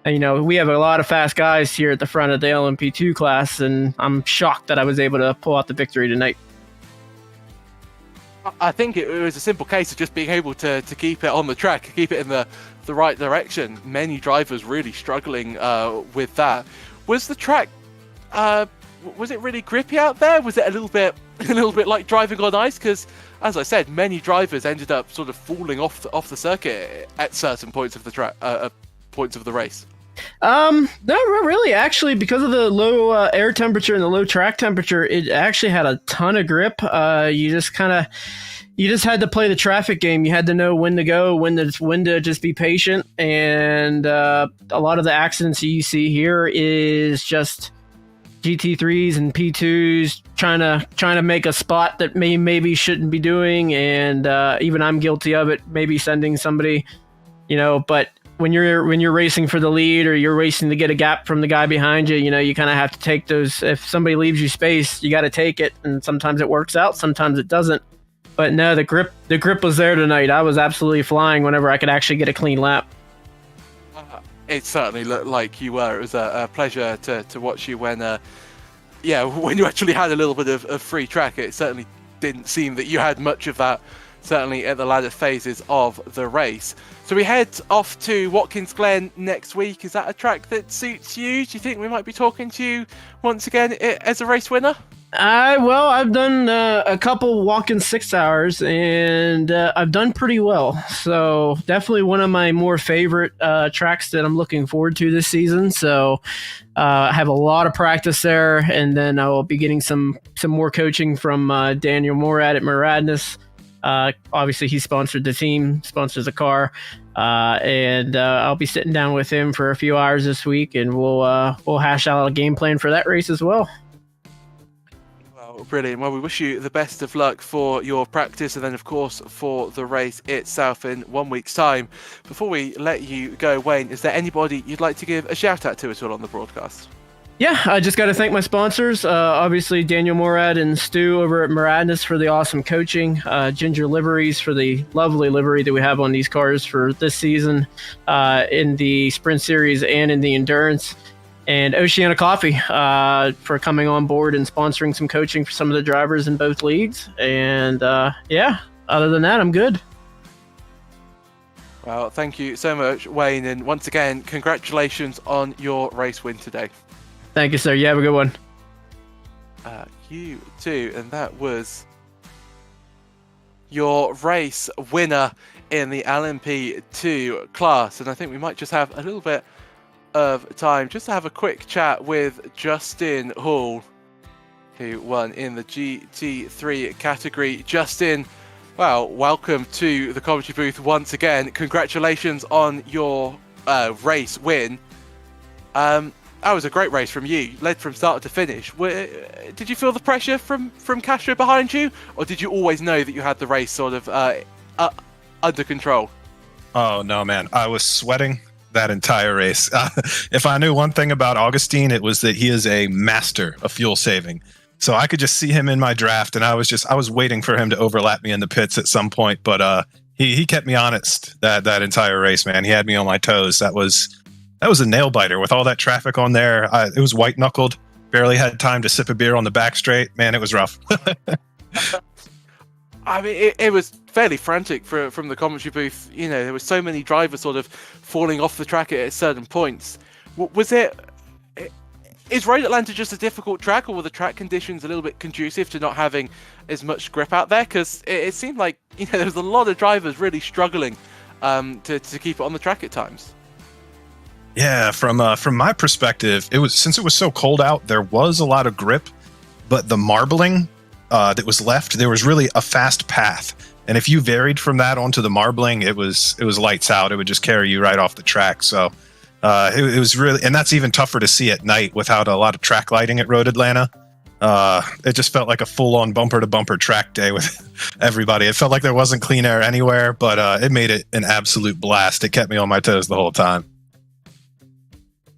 we have a lot of fast guys here at the front of the LMP2 class, and I'm shocked that I was able to pull out the victory tonight. I think it was a simple case of just being able to keep it on the track, keep it in the right direction. Many drivers really struggling with that. Was the track, was it really grippy out there? Was it a little bit like driving on ice? Because, as I said, many drivers ended up sort of falling off the circuit at certain points of the track, points of the race. No, really. Actually, because of the low air temperature and the low track temperature, it actually had a ton of grip. You just had to play the traffic game. You had to know when to go, when to just be patient. And a lot of the accidents you see here is just GT3s and P2s trying to make a spot that maybe shouldn't be doing, and even I'm guilty of it. Maybe sending somebody, but when you're racing for the lead, or you're racing to get a gap from the guy behind you, you kind of have to take those. If somebody leaves you space, you got to take it, and sometimes it works out, sometimes it doesn't. But no, the grip was there tonight. I was absolutely flying whenever I could actually get a clean lap. It certainly looked like you were. It was a pleasure to watch you when yeah, when you actually had a little bit of free track, it certainly didn't seem that you had much of that, certainly at the latter phases of the race. So we head off to Watkins Glen next week. Is that a track that suits you? Do you think we might be talking to you once again as a race winner? Well, I've done a couple walk-in 6 hours, and I've done pretty well. So definitely one of my more favorite tracks that I'm looking forward to this season. So I have a lot of practice there, and then I will be getting some more coaching from Daniel Morad at Moradness. Obviously, he sponsored the team, sponsors the car, and I'll be sitting down with him for a few hours this week, and we'll hash out a game plan for that race as well. Brilliant. Well, we wish you the best of luck for your practice and then, of course, for the race itself in 1 week's time. Before we let you go, Wayne, is there anybody you'd like to give a shout out to at all on the broadcast? Yeah, I just got to thank my sponsors. Obviously, Daniel Morad and Stu over at Moradness for the awesome coaching. Ginger Liveries for the lovely livery that we have on these cars for this season in the Sprint Series and in the Endurance. And Oceana Coffee for coming on board and sponsoring some coaching for some of the drivers in both leagues. And yeah, other than that, I'm good. Well, thank you so much, Wayne. And once again, congratulations on your race win today. Thank you, sir. You have a good one. You too. And that was your race winner in the LMP2 class. And I think we might just have a little bit of time just to have a quick chat with Justin Hall, who won in the GT3 category. Justin, well, welcome to the commentary booth once again. Congratulations on your race win. That was a great race from you. Led from start to finish. Did you feel the pressure from Castro behind you, or did you always know that you had the race sort of under control? Oh no, man, I was sweating that entire race. If I knew one thing about Augustine, it was that he is a master of fuel saving. So I could just see him in my draft, and I was waiting for him to overlap me in the pits at some point. But he kept me honest that entire race, man. He had me on my toes. That was a nail biter with all that traffic on there. It was white knuckled. Barely had time to sip a beer on the back straight. Man, it was rough. I mean, it was fairly frantic from the commentary booth. You know, there were so many drivers sort of falling off the track at certain points. Is Road Atlanta just a difficult track, or were the track conditions a little bit conducive to not having as much grip out there? Because it seemed like, you know, there was a lot of drivers really struggling to keep it on the track at times. Yeah, from my perspective, since it was so cold out, there was a lot of grip, but the marbling that was left, there was really a fast path. And if you varied from that onto the marbling, it was lights out. It would just carry you right off the track. So it was really, and that's even tougher to see at night without a lot of track lighting at Road Atlanta. It just felt like a full-on bumper-to-bumper track day with everybody. It felt like there wasn't clean air anywhere, but it made it an absolute blast. It kept me on my toes the whole time.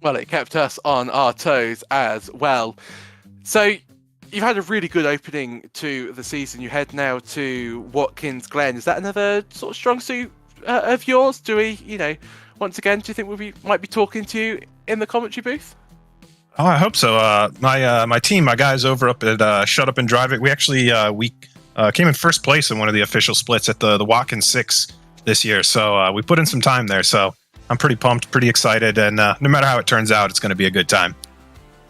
Well, it kept us on our toes as well. So you've had a really good opening to the season. You head now to Watkins Glen. Is that another sort of strong suit of yours? Do we, you know, once again, do you think we might be talking to you in the commentary booth? Oh, I hope so. My team, my guys over up at Shut Up and Drive It, we actually came in first place in one of the official splits at the Watkins 6 this year. So we put in some time there. So I'm pretty pumped, pretty excited, and no matter how it turns out, it's going to be a good time.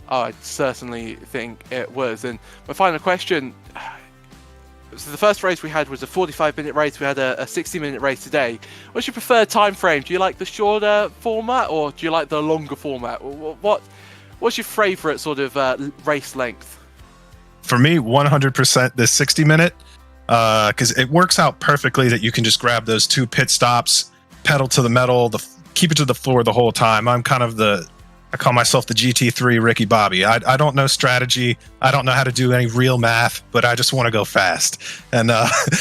Oh, I certainly think it was. And my final question, so the first race we had was a 45-minute race. We had a 60-minute race today. What's your preferred time frame? Do you like the shorter format, or do you like the longer format? What's your favourite sort of race length? For me, 100% the 60-minute, because it works out perfectly that you can just grab those 2 pit stops, pedal to the metal, keep it to the floor the whole time. I'm kind of I call myself the GT3 Ricky Bobby. I don't know strategy. I don't know how to do any real math, but I just want to go fast. And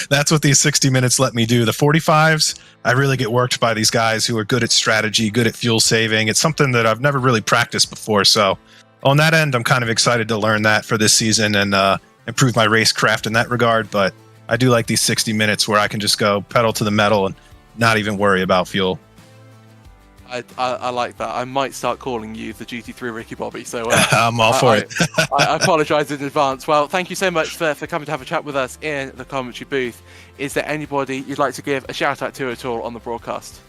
that's what these 60 minutes let me do. The 45s, I really get worked by these guys who are good at strategy, good at fuel saving. It's something that I've never really practiced before. So on that end, I'm kind of excited to learn that for this season and improve my racecraft in that regard. But I do like these 60 minutes where I can just go pedal to the metal and not even worry about fuel. I like that. I might start calling you the GT3 Ricky Bobby. So I'm all for it. I apologise in advance. Well, thank you so much for coming to have a chat with us in the commentary booth. Is there anybody you'd like to give a shout out to at all on the broadcast?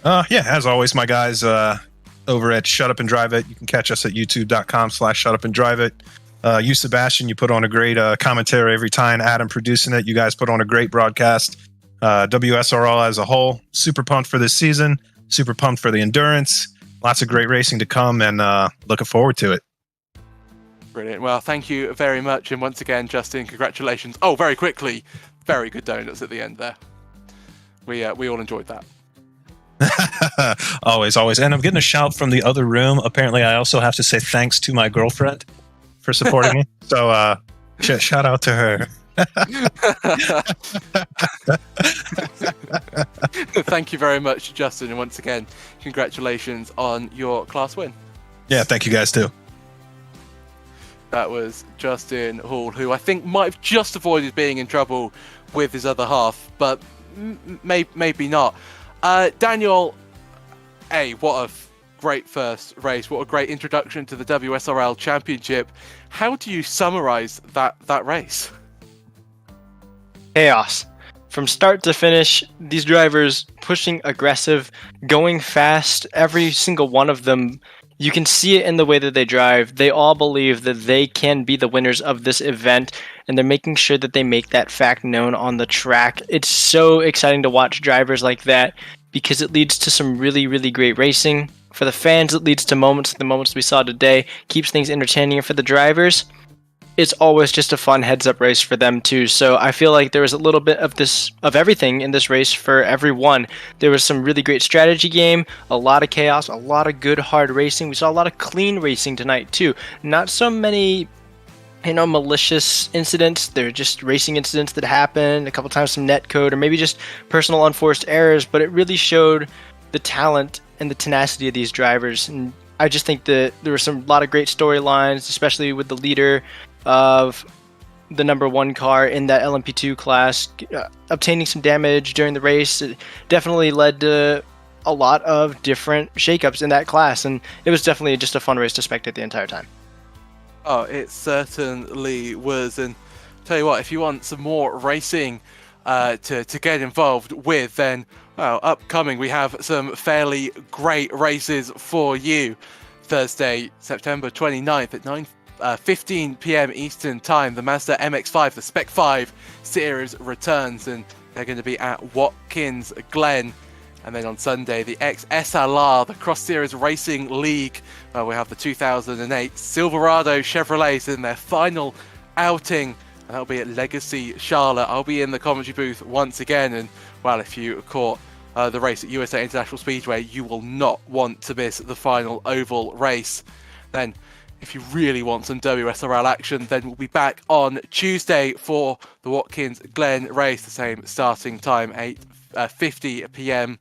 Yeah, as always, my guys over at Shut Up and Drive It. You can catch us at youtube.com/shutupanddriveit. You, Sebastian, you put on a great commentary every time. Adam producing it. You guys put on a great broadcast. WSRL as a whole, super pumped for this season. Super pumped for the endurance. Lots of great racing to come, and looking forward to it. Brilliant. Well, thank you very much. And once again, Justin, congratulations. Oh, very quickly. Very good donuts at the end there. We all enjoyed that. Always. And I'm getting a shout from the other room. Apparently, I also have to say thanks to my girlfriend for supporting me. So shout out to her. Thank you very much, Justin, and once again, congratulations on your class win. Yeah, thank you guys too. That was Justin Hall, who I think might have just avoided being in trouble with his other half, but maybe not. Daniel, what a great first race. What a great introduction to the WSRL Championship. How do you summarize that race? Chaos. From start to finish, these drivers pushing aggressive, going fast, every single one of them, you can see it in the way that they drive. They all believe that they can be the winners of this event, and they're making sure that they make that fact known on the track. It's so exciting to watch drivers like that because it leads to some really, really great racing. For the fans, it leads to moments like the moments we saw today, keeps things entertaining. And for the drivers, it's always just a fun heads-up race for them too. So I feel like there was a little bit of everything in this race for everyone. There was some really great strategy game, a lot of chaos, a lot of good hard racing. We saw a lot of clean racing tonight too. Not so many, malicious incidents. They're just racing incidents that happened, a couple times some net code or maybe just personal unforced errors, but it really showed the talent and the tenacity of these drivers. And I just think that there were a lot of great storylines, especially with the leader of the number one car in that LMP2 class obtaining some damage during the race. It definitely led to a lot of different shakeups in that class, and it was definitely just a fun race to spectate the entire time. Oh, it certainly was. And tell you what, if you want some more racing to get involved with, then upcoming we have some fairly great races for you. Thursday, September 29th at 9:15 p.m. Eastern Time, the Mazda MX-5, the Spec 5 series returns, and they're going to be at Watkins Glen. And then on Sunday, the XSLR, the Cross Series Racing League, we have the 2008 Silverado Chevrolets in their final outing, and that'll be at Legacy Charlotte. I'll be in the commentary booth once again, and well, if you caught the race at USA International Speedway, you will not want to miss the final oval race. Then if you really want some WSRL action, then we'll be back on Tuesday for the Watkins Glen race, the same starting time, 8:50 p.m.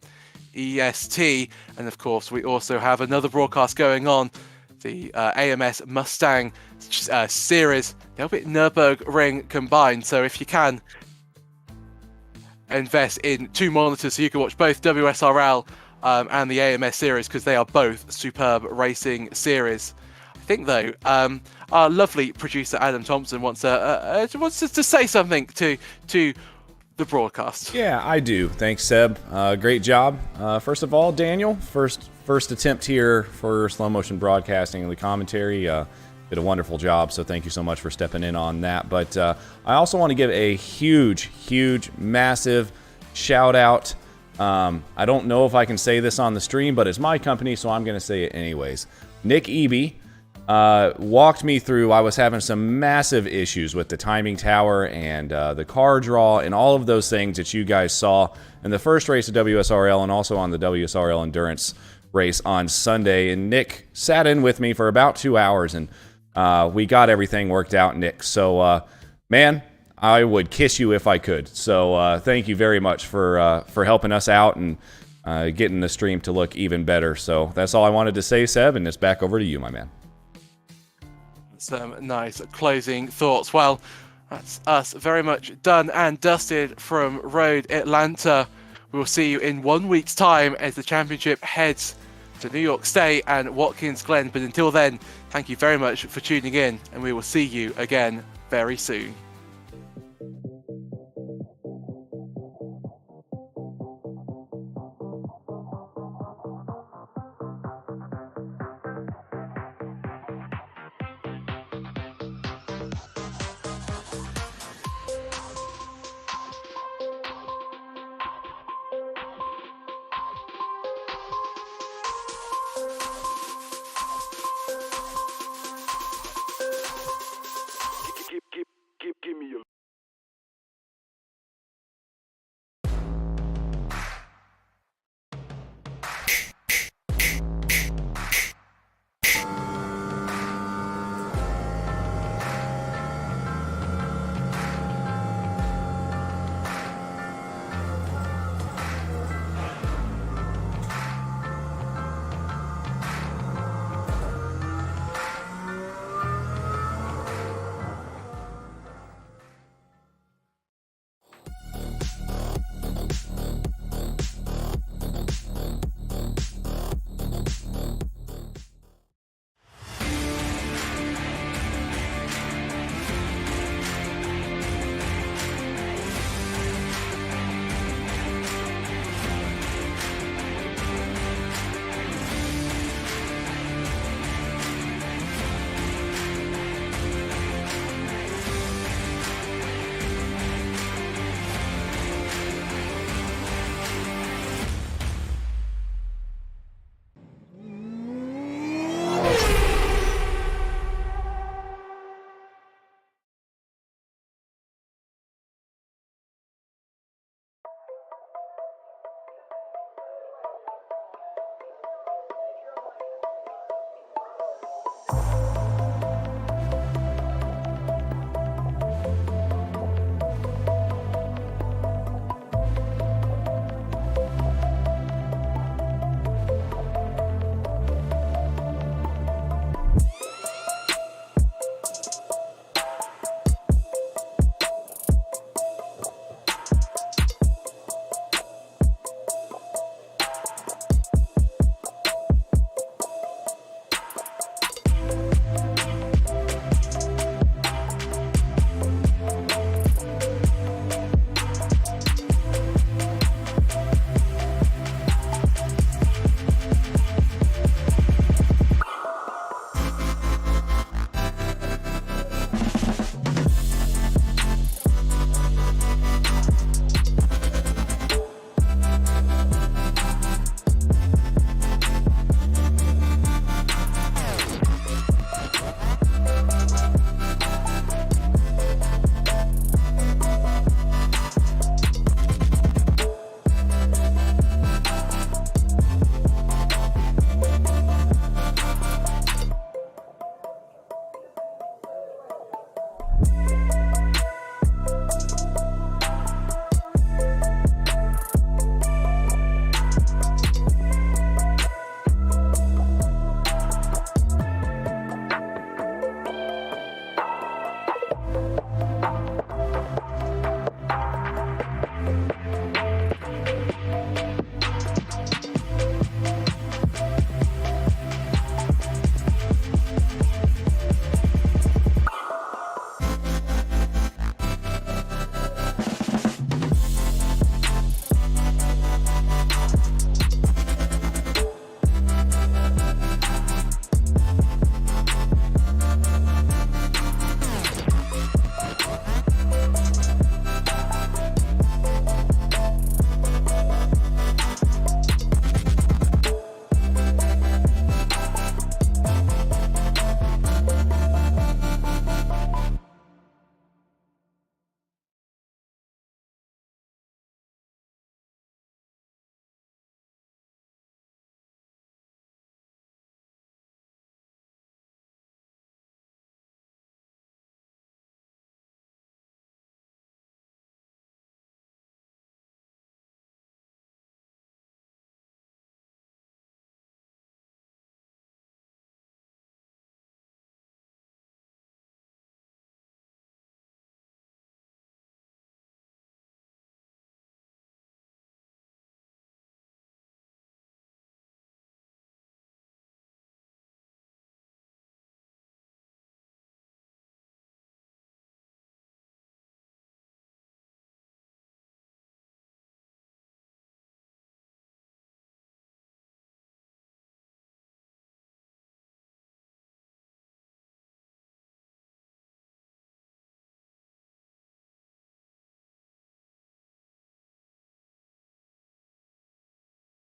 EST. And of course, we also have another broadcast going on, the AMS Mustang series. They'll be at Nürburgring combined. So if you can, invest in two monitors so you can watch both WSRL and the AMS series, because they are both superb racing series. I think though, our lovely producer Adam Thompson wants to say something to the broadcast. Yeah, I do. Thanks, Seb. Great job. First of all, Daniel, first attempt here for slow motion broadcasting and the commentary. Did a wonderful job, so thank you so much for stepping in on that. But I also want to give a huge, massive shout out. I don't know if I can say this on the stream, but it's my company, so I'm going to say it anyways. Nick Eby walked me through. I was having some massive issues with the timing tower and the car draw and all of those things that you guys saw in the first race of WSRL and also on the WSRL Endurance race on Sunday. And Nick sat in with me for about 2 hours, and we got everything worked out, Nick. So, man, I would kiss you if I could. So thank you very much for helping us out and getting the stream to look even better. So that's all I wanted to say, Seb, and it's back over to you, my man. Some nice closing thoughts. Well, that's us very much done and dusted from Road Atlanta. We will see you in 1 week's time as the championship heads to New York State and Watkins Glen. But until then, thank you very much for tuning in, and we will see you again very soon.